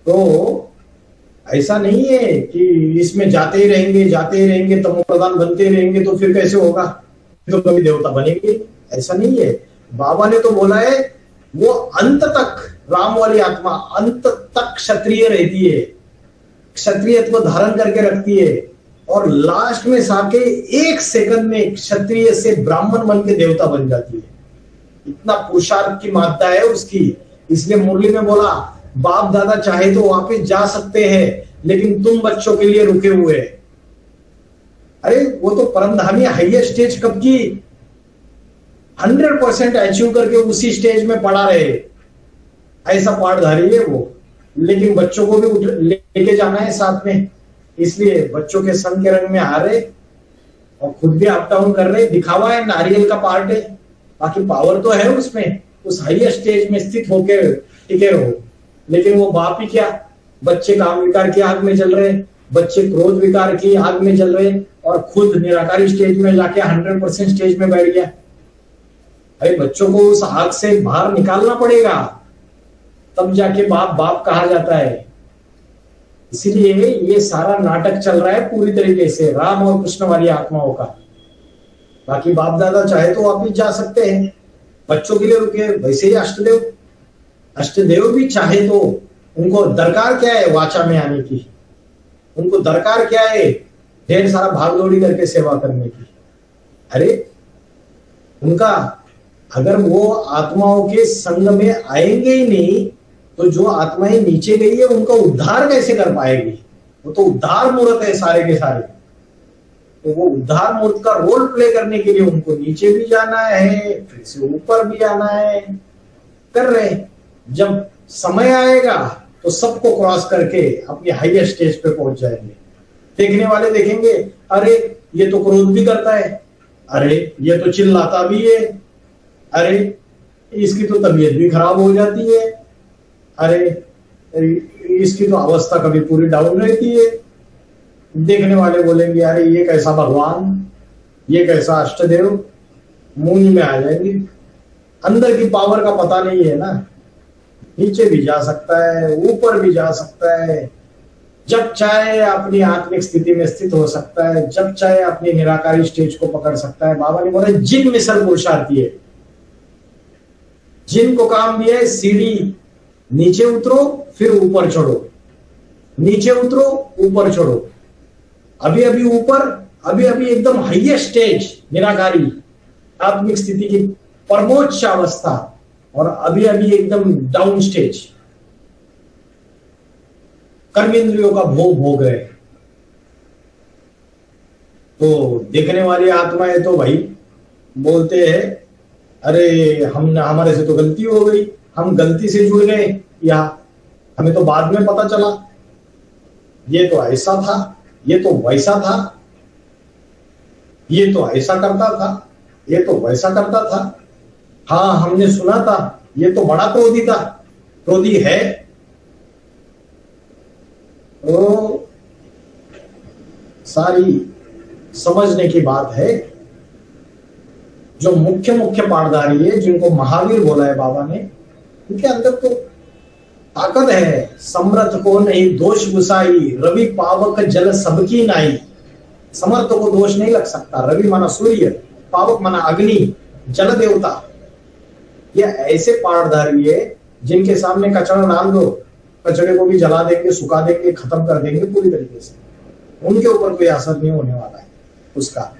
तो ऐसा नहीं है कि इसमें जाते ही रहेंगे तमो प्रधान बनते ही रहेंगे तो फिर कैसे होगा, तो कभी देवता बनेंगे, ऐसा नहीं है। बाबा ने तो बोला है वो अंत तक, राम वाली आत्मा अंत तक क्षत्रिय रहती है, क्षत्रियत्व धारण करके रखती है, और लास्ट में साके 1 सेकंड में क्षत्रिय से ब्राह्मण बन के देवता बन जाती है। इतना पुरुषार्थ की मात्रा है उसकी। इसलिए मुरली में बोला, बाप दादा चाहे तो वापस जा सकते हैं लेकिन तुम बच्चों के लिए रुके हुए। अरे वो तो परमधामी हाईएस्ट स्टेज कब की 100% अचीव करके उसी स्टेज में पड़ा रहे, ऐसा पाठधारी है वो। लेकिन बच्चों को भी लेके जाना है साथ में, इसलिए बच्चों के संग के रंग में आ रहे और खुद भी अप डाउन कर रहे। दिखावा है, नारियल का पार्ट है, बाकी पावर तो है उसमें, उस हाईएस्ट स्टेज में स्थित होकर टिके रहो। लेकिन वो बाप ही क्या, बच्चे काम विकार की आग में जल रहे, बच्चे क्रोध विकार की आग में जल रहे, और खुद निराकारी स्टेज में जाके 100% स्टेज में बैठ गया। अरे बच्चों को उस आग से बाहर निकालना पड़ेगा, तब जाके बाप बाप कहा जाता है। इसीलिए ये सारा नाटक चल रहा है पूरी तरीके से राम और कृष्ण वाली आत्माओं का। बाकी बाप दादा चाहे तो वापिस जा सकते हैं, बच्चों के लिए रुके। वैसे ही अष्टदेव भी चाहे तो, उनको दरकार क्या है वाचा में आने की, उनको दरकार क्या है ढेर सारा भागदौड़ी करके सेवा करने की। अरे उनका अगर वो आत्माओं के संग में आएंगे ही नहीं तो जो आत्माएं नीचे गई है उनका उद्धार कैसे कर पाएगी? वो तो उद्धार मूर्त है सारे के सारे। तो वो उद्धार मूर्त का रोल प्ले करने के लिए उनको नीचे भी जाना है, फिर से ऊपर भी आना है, कर रहे। जब समय आएगा तो सबको क्रॉस करके अपनी हाईएस्ट स्टेज पे पहुंच जाएंगे। देखने वाले देखेंगे, अरे ये तो क्रोध भी करता है, अरे ये तो चिल्लाता भी है, अरे इसकी तो तबीयत भी खराब हो जाती है, अरे इसकी तो अवस्था कभी पूरी डाउन रहती है। देखने वाले बोलेंगे, अरे ये कैसा भगवान, ये कैसा अष्टदेव, मुंह में आ जाएंगे। अंदर की पावर का पता नहीं है ना, नीचे भी जा सकता है, ऊपर भी जा सकता है। जब चाहे अपनी आत्मिक स्थिति में स्थित हो सकता है, जब चाहे अपनी निराकारी स्टेज को पकड़ सकता है। बाबा ने बोला जिन मिसल पुरुषार्थी है, जिन को काम दिया है सीढ़ी नीचे उतरो फिर ऊपर चढ़ो, नीचे उतरो ऊपर चढ़ो, अभी अभी ऊपर, अभी अभी एकदम हाईएस्ट स्टेज निराकारी आत्मिक स्थिति की परमोच्च अवस्था, और अभी अभी एकदम डाउन स्टेज कर्मेंद्रियों का भोग भोग रहे। तो देखने वाली आत्माएं तो भाई बोलते हैं अरे हमने, हमारे से तो गलती हो गई, हम गलती से जुड़ गए, या हमें तो बाद में पता चला, ये तो ऐसा था, ये तो वैसा था, ये तो ऐसा करता था, ये तो वैसा करता था, हाँ हमने सुना था, ये तो बड़ा क्रोधी था, क्रोधी है। तो सारी समझने की बात है। जो मुख्य मुख्य पाठधारी है, जिनको महावीर बोला है बाबा ने, उनके अंदर तो ताकत है। समर्थ को नहीं दोष गुसाई, रवि पावक जल सबकी नाई। समर्थ को दोष नहीं लग सकता। रवि माना सूर्य, पावक माना अग्नि, जल देवता। ये ऐसे पाठधारी है जिनके सामने कचरा डाल दो, कचरे को भी जला देंगे, सुखा देंगे, खत्म कर देंगे पूरी तरीके से। उनके ऊपर कोई असर नहीं होने वाला है उसका।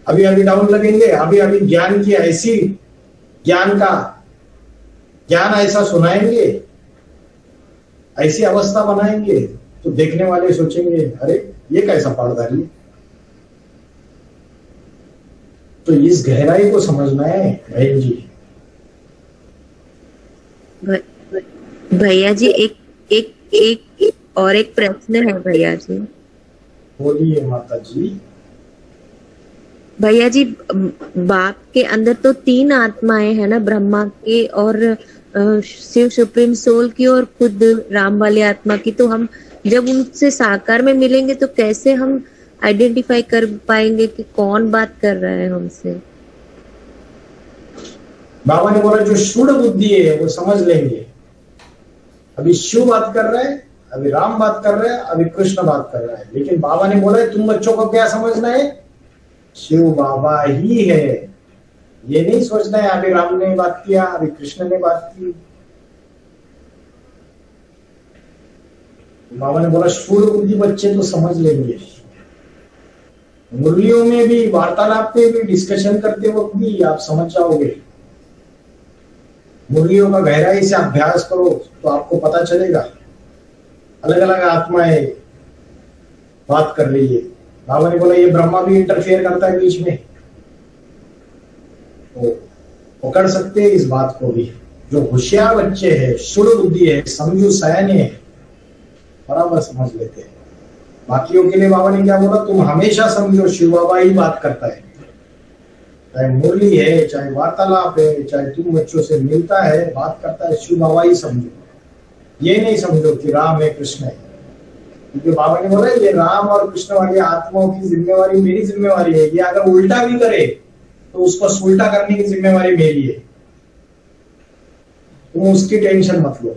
अभी अभी डाउन लगेंगे, अभी अभी ज्ञान की ऐसी, ज्ञान ऐसा सुनाएंगे, ऐसी अवस्था बनाएंगे, तो देखने वाले सोचेंगे अरे ये कैसा पाठधारी है। तो इस गहराई को समझना है बहन जी। भैया जी एक और एक प्रश्न है भैया जी। बोलिए माता जी। भैया जी, बाप के अंदर तो 3 आत्माएं है ना, ब्रह्मा की और शिव सुप्रीम सोल की और खुद राम वाली आत्मा की। तो हम जब उनसे साकार में मिलेंगे तो कैसे हम आइडेंटिफाई कर पाएंगे कि कौन बात कर रहा है हमसे? बाबा ने बोला जो शुद्ध बुद्धि है वो समझ लेंगे। अभी शिव बात कर रहा है, अभी राम बात कर रहा है, अभी कृष्ण बात कर रहा है। लेकिन बाबा ने बोला तुम बच्चों को क्या समझना है, शिव बाबा ही है। ये नहीं सोचना है अभी राम ने बात किया, अभी कृष्ण ने बात की। बाबा ने बोला शुद्ध बुद्धि बच्चे तो समझ लेंगे। मुरलियों में भी, वार्तालाप में भी, डिस्कशन करते वक्त भी आप समझ जाओगे। मुरलियों का गहराई से अभ्यास करो तो आपको पता चलेगा अलग अलग आत्माएं बात कर रही है। बाबा ने बोला ये ब्रह्मा भी इंटरफेयर करता है बीच में, तो पकड़ सकते हैं इस बात को भी। जो होशियार बच्चे हैं, शुद्ध बुद्धि है, समझू सयाने है, बराबर समझ लेते हैं। बाकियों के लिए बाबा ने क्या बोला, तुम हमेशा समझो शिव बाबा ही बात करता है। चाहे मुरली है, चाहे वार्तालाप है, चाहे तुम बच्चों से मिलता है, बात करता है, शिव बाबा ही समझो। ये नहीं समझो कि राम है, कृष्ण है। क्योंकि बाबा ने बोला ये राम और कृष्ण वाली आत्माओं की जिम्मेवारी मेरी जिम्मेवारी है। ये अगर उल्टा भी करे तो उसको उल्टा करने की जिम्मेवारी मेरी है, तुम उसकी टेंशन मत लो।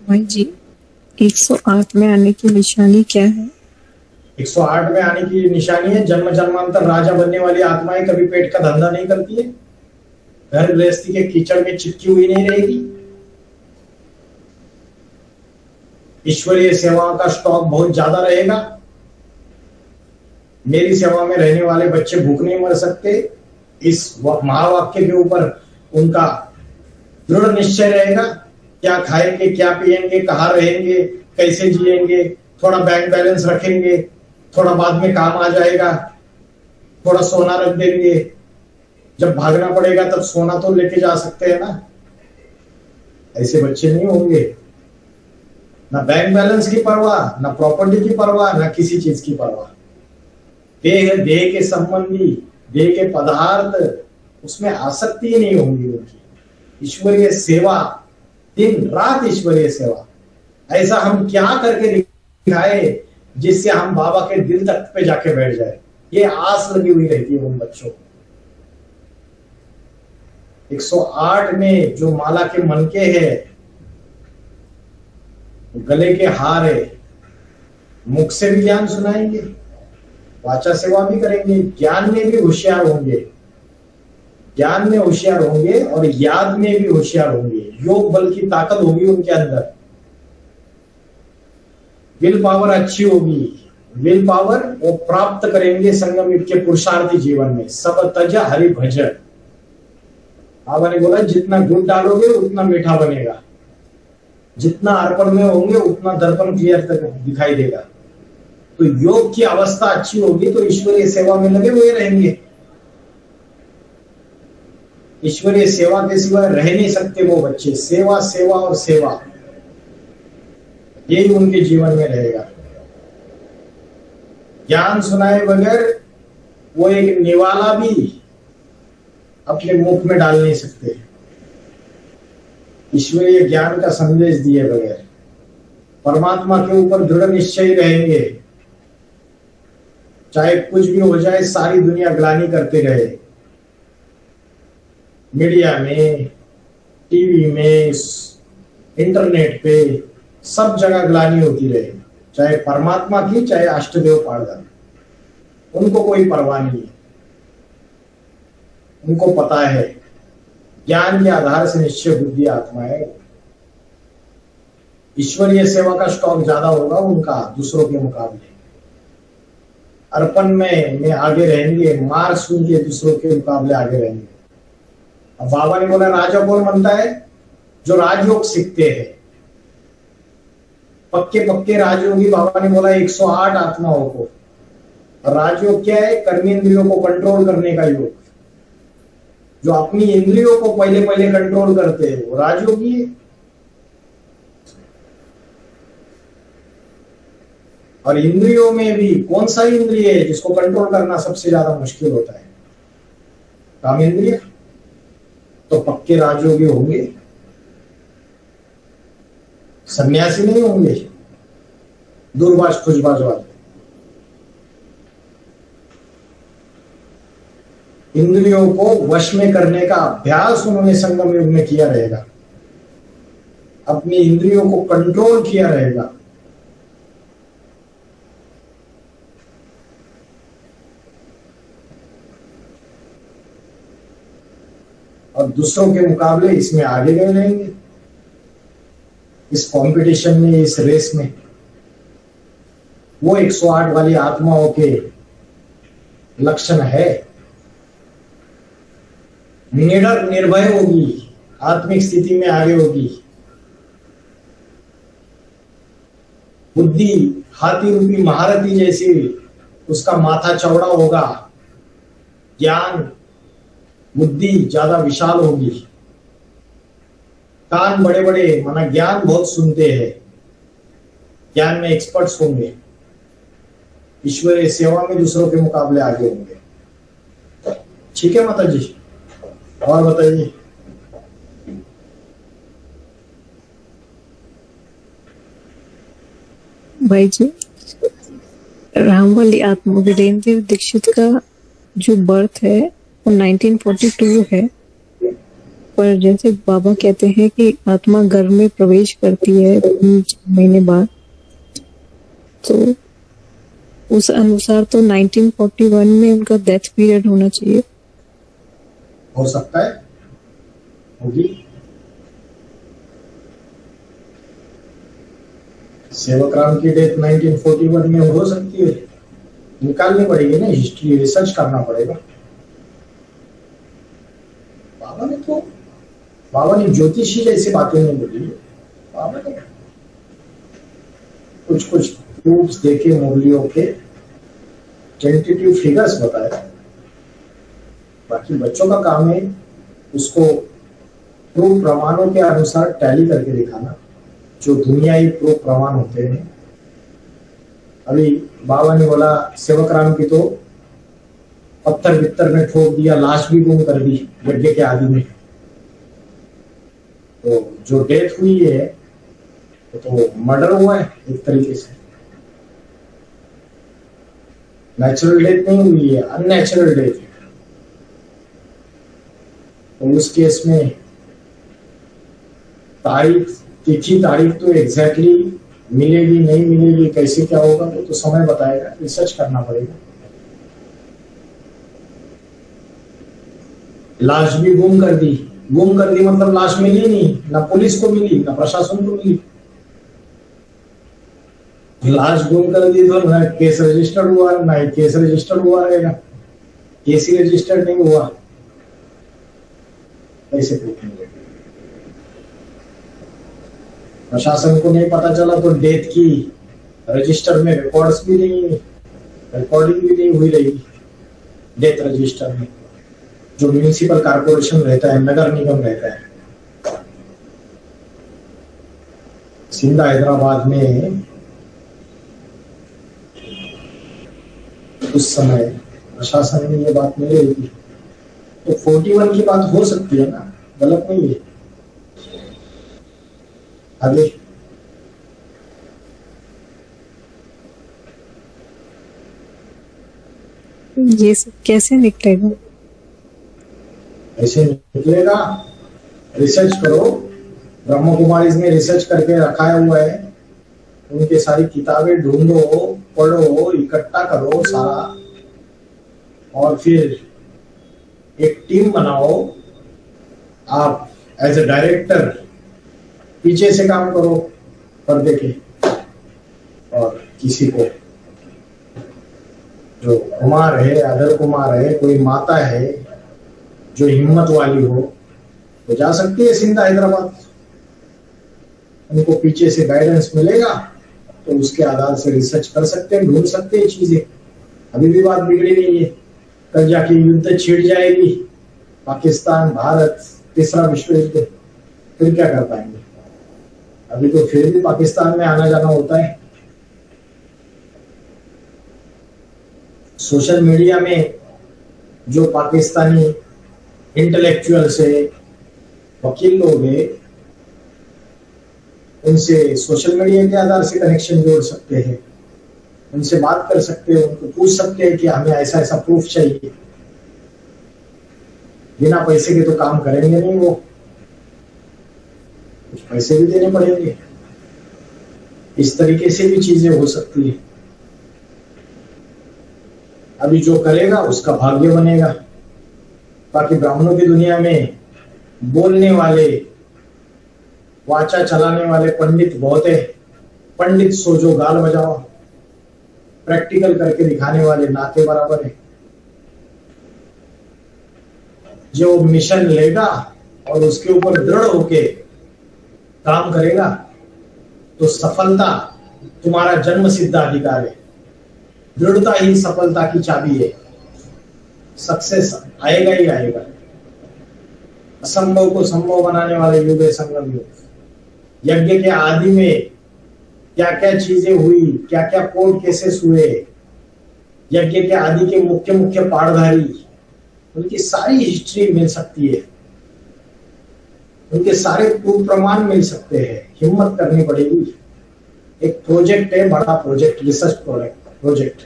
भाई जी 108 में आने की निशानी क्या है? 108 में आने की निशानी है जन्म जन्मांतर राजा बनने वाली आत्माएं कभी पेट का धंधा नहीं करती है, घर गृहस्थी के कीचड़ में चिपकी हुई नहीं रहेगी, ईश्वरीय सेवाओं का स्टॉक बहुत ज्यादा रहेगा। मेरी सेवा में रहने वाले बच्चे भूख नहीं मर सकते। इस महावाक्य के ऊपर उनका दृढ़ निश्चय रहेगा। क्या खाएंगे, क्या पिएंगे, कहाँ रहेंगे, कैसे जिएंगे, थोड़ा बैंक बैलेंस रखेंगे, थोड़ा बाद में काम आ जाएगा, थोड़ा सोना रख देंगे, जब भागना पड़ेगा तब सोना तो लेके जा सकते हैं ना। ऐसे बच्चे नहीं होंगे। ना बैंक बैलेंस की परवाह, ना प्रॉपर्टी की परवाह, ना किसी चीज की परवाह। देह के संबंधी, देह के पदार्थ, उसमें आसक्ति ही नहीं होंगी उनकी। ईश्वरीय सेवा, दिन रात ईश्वरीय सेवा। ऐसा हम क्या करके दिखाए जिससे हम बाबा के दिल तक पे जाके बैठ जाए, ये आस लगी हुई रहती है उन बच्चों को। 108 में जो माला के मनके है, गले के हार है, मुख से भी ज्ञान सुनाएंगे, वाचा सेवा भी करेंगे, ज्ञान में भी होशियार होंगे, ज्ञान में होशियार होंगे और याद में भी होशियार होंगे। योग बल की ताकत होगी उनके अंदर, विल पावर अच्छी होगी। विल पावर वो प्राप्त करेंगे संगम युग के पुरुषार्थी जीवन में। सब तज हरि भज, बाबा ने बोला जितना गुड़ डालोगे उतना मीठा बनेगा, जितना अर्पण में होंगे उतना दर्पण क्लियर तक दिखाई देगा। तो योग की अवस्था अच्छी होगी तो ईश्वरीय सेवा में लगे हुए रहेंगे। ईश्वरीय सेवा के सिवाय रह नहीं सकते वो बच्चे। सेवा सेवा और सेवा, यही उनके जीवन में रहेगा। ज्ञान सुनाए बगैर वो एक निवाला भी अपने मुख में डाल नहीं सकते। ईश्वरीय ज्ञान का संदेश दिए बगैर परमात्मा के ऊपर दृढ़ निश्चय रहेंगे, चाहे कुछ भी हो जाए, सारी दुनिया ग्लानि करते रहे, मीडिया में, टीवी में, इंटरनेट पे, सब जगह ग्लानि होती रहे, चाहे परमात्मा की चाहे अष्टदेव पाड़दान, उनको कोई परवाह नहीं है। उनको पता है ज्ञान के आधार से निश्चय बुद्धि आत्मा है। ईश्वरीय सेवा का स्टॉक ज्यादा होगा उनका दूसरों के मुकाबले। अर्पण में आगे रहेंगे, मार्क्स उनके दूसरों के मुकाबले आगे रहेंगे। अब बाबा ने बोला राजा कौन बनता है? जो राजयोग सीखते हैं, पक्के पक्के राजयोगी। बाबा ने बोला 108 आत्माओं को। राजयोग क्या है? कर्मेंद्रियों को कंट्रोल करने का योग। जो अपनी इंद्रियों को पहले पहले कंट्रोल करते हैं वो राजयोगी है। और इंद्रियों में भी कौन सा इंद्रिय है जिसको कंट्रोल करना सबसे ज्यादा मुश्किल होता है? काम इंद्रिय। तो पक्के राजयोगी होंगे, सन्यासी नहीं होंगे, दूरबाज खुशबाज वाले। इंद्रियों को वश में करने का अभ्यास उन्होंने संगम युग में किया रहेगा, अपनी इंद्रियों को कंट्रोल किया रहेगा। और दूसरों के मुकाबले इसमें आगे गए रहेंगे, इस कंपटीशन में, इस रेस में। वो 108 वाली आत्माओं के लक्षण है। निडर निर्भय होगी, आत्मिक स्थिति में आगे होगी। बुद्धि हाथी रूपी महारथी जैसी उसका माथा चौड़ा होगा। ज्ञान बुद्धि ज्यादा विशाल होगी। कान बड़े बड़े, माना ज्ञान बहुत सुनते हैं, ज्ञान में एक्सपर्ट्स होंगे। ईश्वरीय सेवा में दूसरों के मुकाबले आगे होंगे। ठीक है माता जी, और बताइए। भाई जी, रामवाली आत्मा वीरेंद्र दीक्षित का जो बर्थ है वो 1942 है, पर जैसे बाबा कहते हैं कि आत्मा घर में प्रवेश करती है 3 महीने बाद, तो उस अनुसार तो 1941 में उनका डेथ पीरियड होना चाहिए। हो सकता है, होगी। सेवकराम की डेथ 1941 में हो सकती है। निकालनी पड़ेगी ना, हिस्ट्री रिसर्च करना पड़ेगा। बाबा ने ज्योतिषी जैसी बातें नहीं बोली। बाबा ने कुछ प्रूफ्स देखे, मुरलियों के टेंटेटिव फिगर्स बताए। बाकी बच्चों का काम है उसको प्रूफ प्रमाणों के अनुसार टैली करके दिखाना, जो दुनियाई प्रूफ प्रमाण होते हैं। अभी बाबा ने बोला सेवकराम की तो पत्थर बित्तर में ठोक दिया, लाश भी गुम कर दी गड्ढे के आदि में। तो जो डेथ हुई है तो मर्डर हुआ है एक तरीके से, नेचुरल डेथ नहीं हुई है, अननेचुरल डेथ है। तो उस केस में तिथि तारीख तो एग्जैक्टली मिलेगी नहीं मिलेगी, कैसे क्या होगा वो तो समय बताएगा, रिसर्च करना पड़ेगा। लाश भी गुम कर दी मतलब लाश मिली नहीं, ना पुलिस को मिली ना प्रशासन को मिली। लाश गुम कर दी तो ना केस रजिस्टर्ड हुआ, ना ही केस रजिस्टर्ड हुआ रहेगा, केस ही रजिस्टर्ड नहीं हुआ, कैसे देखेंगे? प्रशासन को नहीं पता चला तो डेथ की रजिस्टर में रिकॉर्ड्स भी नहीं, रिकॉर्डिंग भी नहीं हुई रहेगी डेथ रजिस्टर में, जो म्यूनिसिपल कॉर्पोरेशन रहता है, नगर निगम रहता है। सिंधा हैदराबाद में उस समय प्रशासन ने ये बात नहीं रही तो 41 की बात हो सकती है ना, गलत नहीं है। आगे ये सब कैसे निकलेगा? ऐसे निकलेगा, रिसर्च करो। ब्रह्म कुमारी ने रिसर्च करके रखा हुआ है, उनके सारी किताबें ढूंढो, पढ़ो, इकट्ठा करो सारा, और फिर एक टीम बनाओ। आप एज ए डायरेक्टर पीछे से काम करो पर्दे के, और किसी को जो कुमार है, अदर कुमार है, कोई माता है जो हिम्मत वाली हो वो जा सकती है सिंधा हैदराबाद, उनको पीछे से गाइडेंस मिलेगा तो उसके आधार से रिसर्च कर सकते हैं, ढूंढ सकते हैं चीजें। अभी भी बात बिगड़ी नहीं है, कल जाके युद्ध छिड़ जाएगी, पाकिस्तान भारत तीसरा विश्व युद्ध, फिर क्या कर पाएंगे? अभी तो फिर भी पाकिस्तान में आना जाना होता है। सोशल मीडिया में जो पाकिस्तानी इंटेलेक्चुअल से वकील लोग हैं, उनसे सोशल मीडिया के आधार से कनेक्शन जोड़ सकते हैं, उनसे बात कर सकते हैं, उनको पूछ सकते हैं कि हमें ऐसा ऐसा प्रूफ चाहिए। बिना पैसे के तो काम करेंगे नहीं, वो कुछ पैसे भी देने पड़ेंगे। इस तरीके से भी चीजें हो सकती है। अभी जो करेगा उसका भाग्य बनेगा। बाकी ब्राह्मणों की दुनिया में बोलने वाले, वाचा चलाने वाले पंडित बहुत है। पंडित सोचो गाल बजाओ, प्रैक्टिकल करके दिखाने वाले नाते बराबर है। जो मिशन लेगा और उसके ऊपर दृढ़ होके काम करेगा तो सफलता तुम्हारा जन्म सिद्ध अधिकार है। दृढ़ता ही सफलता की चाबी है। सक्सेस आएगा ही आएगा। असंभव को संभव बनाने वाले युग है संगम युग। यज्ञ के आदि में क्या क्या चीजें हुई, क्या क्या कोर्ट केसेस हुए, यज्ञ के आदि के मुख्य मुख्य पाठधारी, उनकी सारी हिस्ट्री मिल सकती है, उनके सारे प्रूफ प्रमाण मिल सकते हैं। हिम्मत करनी पड़ेगी। एक प्रोजेक्ट है, बड़ा प्रोजेक्ट, रिसर्च प्रोजेक्ट।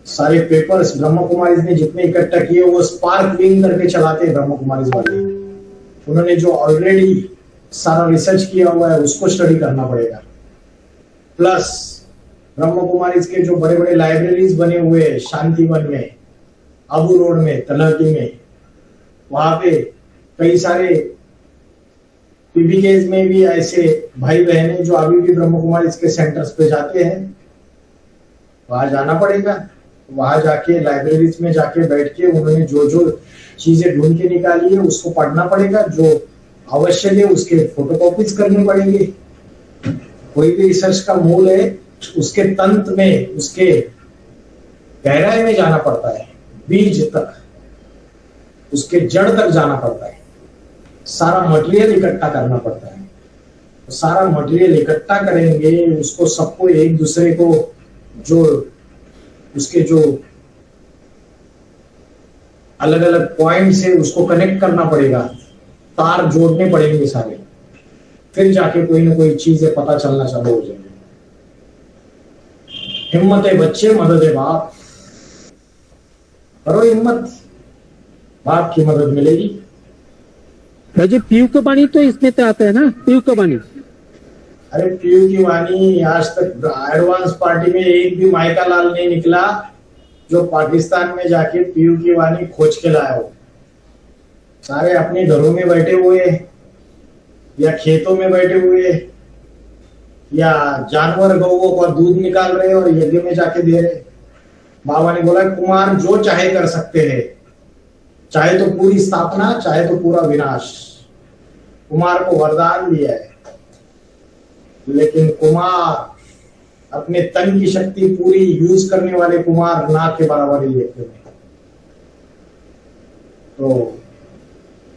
सारे पेपर्स ब्रह्म कुमारी ने जितने इकट्ठा किए वो स्पार्क विंग करके चलाते हैं ब्रह्म कुमारी वाले। उन्होंने जो ऑलरेडी सारा रिसर्च किया हुआ है उसको स्टडी करना पड़ेगा। प्लस ब्रह्म कुमारी के जो बड़े बड़े लाइब्रेरीज बने हुए हैं, शांतिवन में, अबू रोड में, तलहटी में, वहां पे कई सारे पीबीकेज में भी ऐसे भाई बहने जो अभी भी ब्रह्म कुमारी के सेंटर्स पे जाते हैं, वहां जाना पड़ेगा। वहां जाके लाइब्रेरीज में जाके बैठ के उन्होंने जो जो चीजें ढूंढ के निकाली है उसको पढ़ना पड़ेगा। जो आवश्यक है उसके फोटोकॉपीज करनी पड़ेंगे। कोई भी रिसर्च का मूल है, उसके तंत्र में, उसके गहराई में जाना पड़ता है, बीज तक, उसके जड़ तक जाना पड़ता है। सारा मटेरियल इकट्ठा करना पड़ता है। सारा मटेरियल इकट्ठा करेंगे, उसको सबको एक दूसरे को जो उसके जो अलग अलग पॉइंट से उसको कनेक्ट करना पड़ेगा, तार जोड़ने पड़ेंगे सारे, फिर जाके कोई ना कोई चीजें पता चलना चालू हो जाएंगे। हिम्मत है बच्चे, मदद है बाप। करो हिम्मत, बाप की मदद मिलेगी। भाई पीयू का पानी तो इसमें तो आता है ना, पीयू का पानी। अरे पीयू की वाणी आज तक एडवांस पार्टी में एक भी माइका लाल नहीं निकला जो पाकिस्तान में जाके पीयू की वाणी खोज के लाया हो। सारे अपने घरों में बैठे हुए या खेतों में बैठे हुए या जानवर गौओं का दूध निकाल रहे और यज्ञ में जाके दे रहे। बाबा ने बोला कुमार जो चाहे कर सकते हैं, चाहे तो पूरी स्थापना चाहे तो पूरा विनाश। कुमार को वरदान दिया है, लेकिन कुमार अपने तन की शक्ति पूरी यूज करने वाले कुमार ना के बराबर ही देखते हैं। तो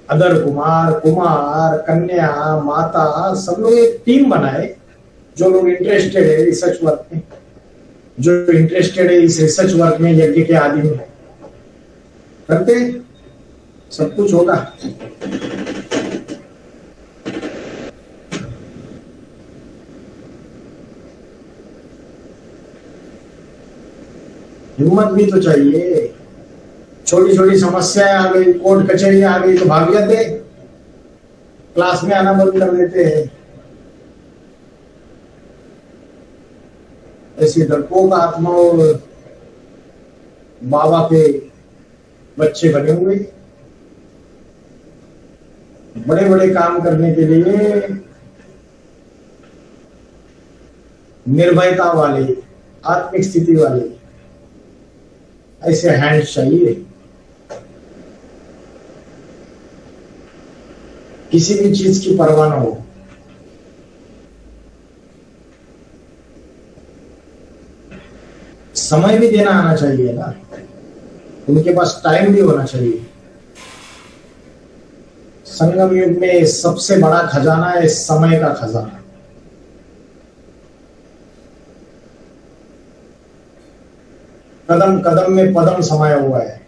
अदर कुमार, कुमार, कन्या, माता सब लोग एक टीम बनाए। जो लोग इंटरेस्टेड है रिसर्च वर्क में, जो इंटरेस्टेड है इस रिसर्च वर्क में, यज्ञ के आदि में, करते सब कुछ होगा। हिम्मत भी तो चाहिए। छोटी छोटी समस्याएं आ गई, कोर्ट कचहरी आ गई तो भाग जाते, क्लास में आना बंद कर देते हैं। ऐसी डरपोक आत्माओं बाबा के बच्चे बने हुए, बड़े बड़े काम करने के लिए निर्भयता वाले, आत्मिक स्थिति वाले ऐसे हैंड चाहिए। किसी भी चीज की परवाह न हो। समय भी देना आना चाहिए ना, उनके पास टाइम भी होना चाहिए। संगम युग में सबसे बड़ा खजाना है समय का खजाना। कदम कदम में पदम समाया हुआ है।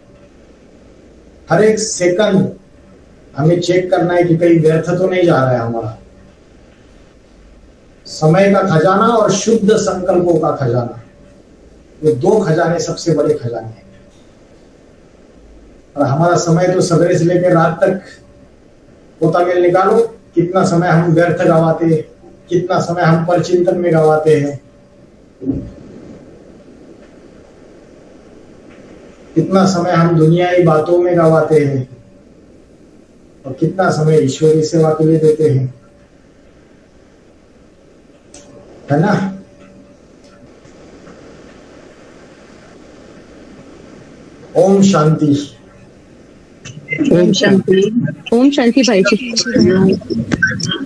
हर एक सेकंड हमें चेक करना है कि कहीं व्यर्थ तो नहीं जा रहा है हमारा। समय का खजाना और शुद्ध संकल्पों का खजाना, ये दो खजाने सबसे बड़े खजाने हैं। और हमारा समय तो सवेरे से लेकर रात तक पोता मेल निकालो, कितना समय हम व्यर्थ गवाते, कितना समय हम परचिंतन में गवाते हैं, कितना समय हम दुनियाई बातों में गवाते हैं और कितना समय ईश्वरीय सेवा के लिए देते हैं, है ना। ओम शांति। ओम शांति भाई जी।